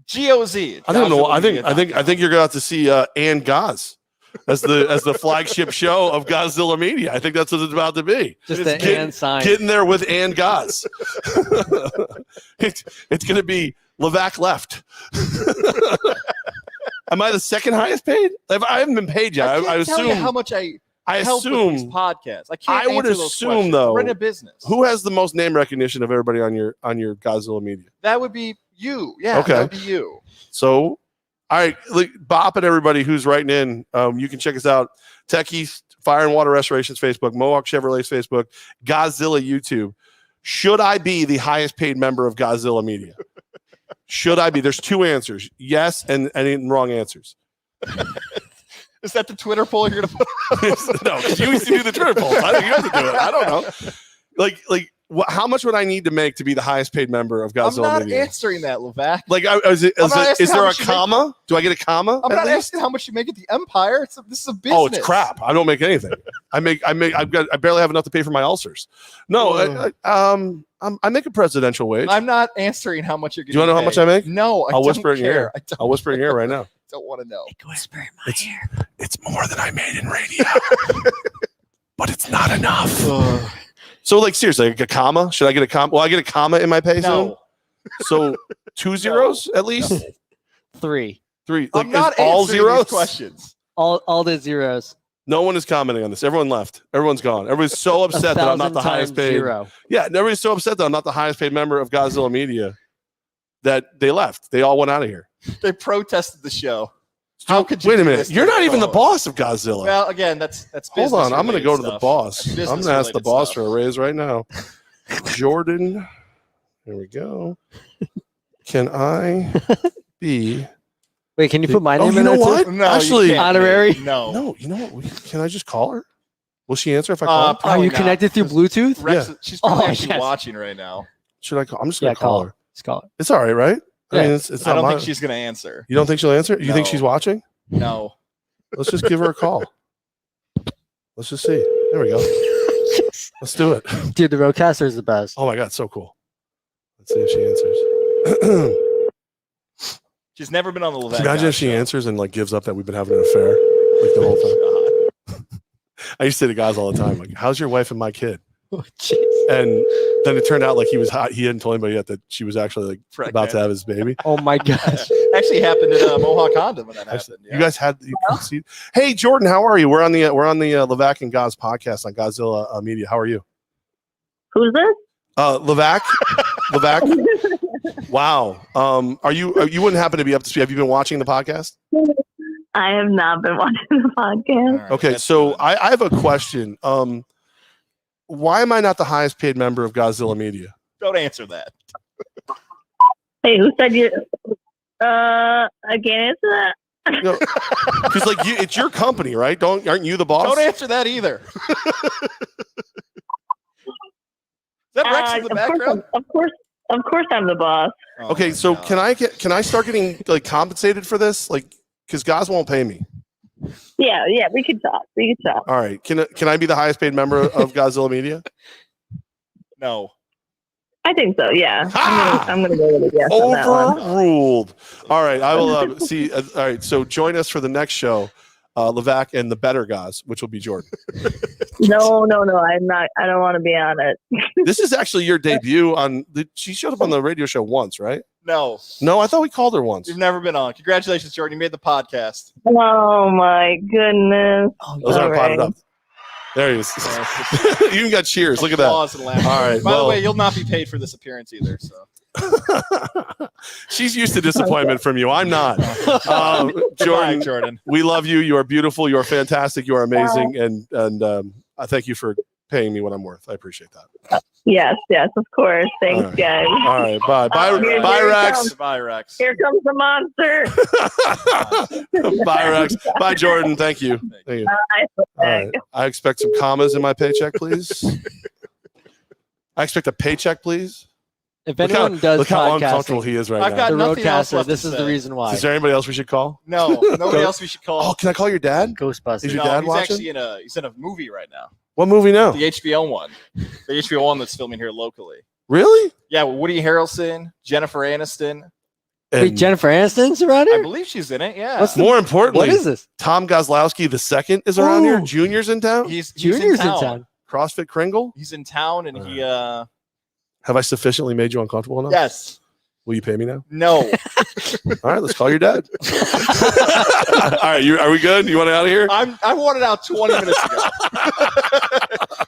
GOZ. I don't know. I think GodzillaMedia.com. you're going to have to see Ann Goz as the flagship show of Godzilla Media. I think that's what it's about to be. Just It's the get- and sign. Getting there with Ann Goz. It's going to be Levack left. Am I the second highest paid? I haven't been paid yet. I I can't tell you assume. how much I I help with these assume. podcasts. I can't. I would answer those assume, questions. though, we're in a business. Who has the most name recognition of everybody on your Godzilla Media? That would be you. Yeah. Okay. That would be you. So, all right, bop at everybody who's writing in. You can check us out. Techies, Fire and Water Restorations Facebook, Mohawk Chevrolet's Facebook, Godzilla YouTube. Should I be the highest paid member of Godzilla Media? Should I be? There's two answers: yes and wrong answers. Is that the Twitter poll you're going to put? No, because you used to do the Twitter polls. I think you have to do it. I don't know. How much would I need to make to be the highest paid member of I'm Godzilla not Media? answering that, Levack. Is not asking there how a much you make. comma? Do I get a comma? I'm at not least? asking how much you make at the Empire. This is a business. Oh, it's crap. I don't make anything. I barely have enough to pay for my ulcers. No, I make a presidential wage. I'm not answering how much you're Do getting. you wanna know how much I make? No, I I'll don't whisper in your care. ear. I don't I'll whisper in your ear right now. don't want to know. Whisper in my ear. It's more than I made in radio, but it's not enough. So, seriously, like a comma? Should I get a comma? Well, I get a comma in my pay soon. No, So 2 zeros at least? 3. 3. I'm not is all answering zeros? these questions. All the zeros. No one is commenting on this. Everyone left. Everyone's gone. Everybody's so upset that I'm not the 1,000 highest times paid. 0. Yeah, and everybody's so upset that I'm not the highest paid member of Godzilla Media that they left. They all went out of here. They protested the show. How could you Wait a do minute? this to You're the not even the show? boss of Godzilla. Well, again, that's Hold on. I'm going to business-related go to the stuff. boss. That's I'm going to ask the business-related boss stuff. for a raise right now. Jordan, here we go. Can I be? Wait, can you put my Oh, name you in know there what? too? No, Actually- you can't, Honorary? man. No. No, you know what? Can I just call her? Will she answer if I call her? Are Probably you not. connected through Bluetooth? Rex, Yeah. she's probably Oh, actually yes. watching right now. Should I call? I'm just Yeah, going to call call her. her. Let's call it. It's all right, right? I Yeah. mean, it's I not don't my. think she's going to answer. You don't think she'll answer? You think No. she's watching? No. Let's just give her a call. Let's just see. There we go. Let's do it. Dude, the Roadcaster is the best. Oh my God, so cool. Let's see if she answers. She's never been on the Levack. Imagine if she answers and gives up that we've been having an affair the whole time. I used to say to guys all the time, how's your wife and my kid? Oh, jeez. And then it turned out he was hot. He hadn't told anybody yet that she was actually about to have his baby. Oh my gosh. Actually happened at Mohawk Honda when that happened. You guys you can see. Hey Jordan, how are you? We're on the Levack and Goz podcast on Godzilla Media. How are you? Who's this? Levack. Wow. You wouldn't happen to be up to speed? Have you been watching the podcast? I have not been watching the podcast. Okay, so I have a question. Why am I not the highest paid member of Godzilla Media? Don't answer that. Hey, who said you? I can't answer that. Because it's your company, right? Aren't you the boss? Don't answer that either. Is that Rex in the background? Of course, Of course, I'm the boss. Oh Okay, my so God. can I start getting like compensated for this? Like, because Goz won't pay me. Yeah, we could talk. All right, can I be the highest paid member of Godzilla Media? No. I think so. Yeah, Ah! I'm gonna go with a yes on that one. Overruled. All right, I will see. All right, so join us for the next show, Levack and the better Goz, which will be Jordan. No, I'm not. I don't want to be on it. This is actually your debut on. She showed up on the radio show once, right? No. No, I thought we called her once. You've never been on. Congratulations, Jordan. You made the podcast. Oh my goodness! Those aren't potted All up. There he is. You even got cheers. Look at that. Applause and laughter. All right, By well- the way, you'll not be paid for this appearance either. So She's used to disappointment from you. I'm not. Jordan, Jordan, we love you. You are beautiful. You are fantastic. You are amazing. And I thank you for paying me what I'm worth. I appreciate that. Yes, of course. Thanks, All right. guys. All right. Bye. Bye. Here Bye, it Rex. comes. Bye, Rex. Here comes the monster. Bye, Rex. Bye, Jordan. Thank you. Thank you. All right. I expect some commas in my paycheck, please. I expect a paycheck, please. If anyone does Look how uncomfortable podcasting, he is right I've now. got the nothing else roadcaster, left this to is say. the reason why. Is there anybody else we should call? No, nobody else we should call. Oh, can I call your dad? Ghostbusters. Is your No, dad he's watching? actually he's in a movie right now. What movie now? The HBO one. The HBO one that's filming here locally. Really? Yeah, Woody Harrelson, Jennifer Aniston. Wait, And Jennifer Aniston's around I here? believe she's in it. Yeah. What's more importantly, What is this? Tom Gozlowski II is around here. Ooh. Junior's in town. He's Junior's in town. CrossFit Kringle. He's in town, and he. Have I sufficiently made you uncomfortable enough? Yes. Will you pay me now? No. All right, let's call your dad. All right, are we good? You want out of here? I wanted out 20 minutes ago.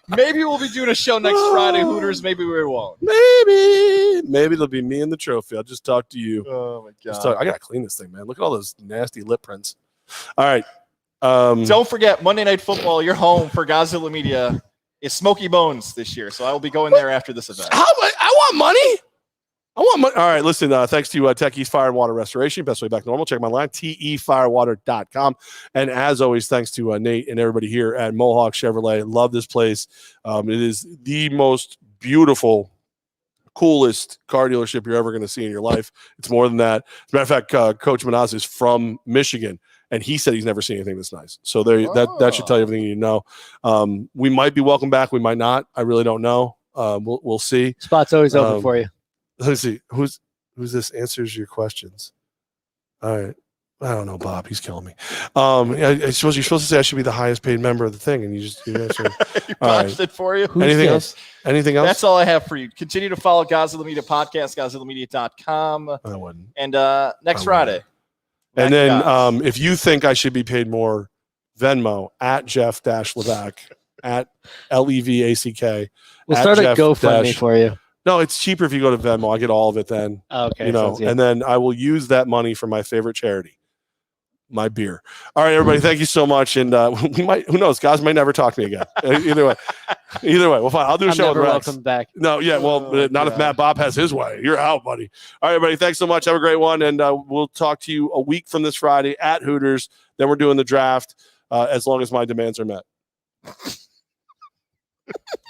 Maybe we'll be doing a show next Friday, Hooters. Maybe we won't. Maybe it'll be me and the trophy. I'll just talk to you. Oh my Just god! talk, I gotta clean this thing, man. Look at all those nasty lip prints. All right. Don't forget Monday Night Football. You're home for Godzilla Media. It's Smoky Bones this year, so I will be going there after this event. I want money. I want money. All right, listen, thanks to Tech East Fire and Water Restoration, best way back to normal. Check my line, tefirewater.com. And as always, thanks to Nate and everybody here at Mohawk Chevrolet. Love this place. It is the most beautiful, coolest car dealership you're ever going to see in your life. It's more than that. As a matter of fact, Coach Manaz is from Michigan, and he said he's never seen anything this nice. So that should tell you everything you need to know. We might be welcome back. We might not. I really don't know. We'll see. Spot's always open for you. Let's see. Who's this answers your questions? All right. I don't know, Bob. He's killing me. I suppose you're supposed to say I should be the highest paid member of the thing, and you answered. You botched it for you. Anything else? Anything else? That's all I have for you. Continue to follow Godzilla Media Podcast, GodzillaMedia.com. I wouldn't. And next Friday. And Back then to Goz. if you think I should be paid more, Venmo at Jeff-Levack at Levack. We'll at start a Jeff GoFundMe dash- for you. No, it's cheaper if you go to Venmo. I get all of it then. Okay. And then I will use that money for my favorite charity, my beer. All right, everybody, thank you so much. And we might, who knows, guys might never talk to me again. Either way, well, fine. I'll do a I'm show with never Rex. welcome back. No, yeah, well, Oh, not if God. Matt Bob has his way. You're out, buddy. All right, everybody, thanks so much. Have a great one, and we'll talk to you a week from this Friday at Hooters. Then we're doing the draft as long as my demands are met.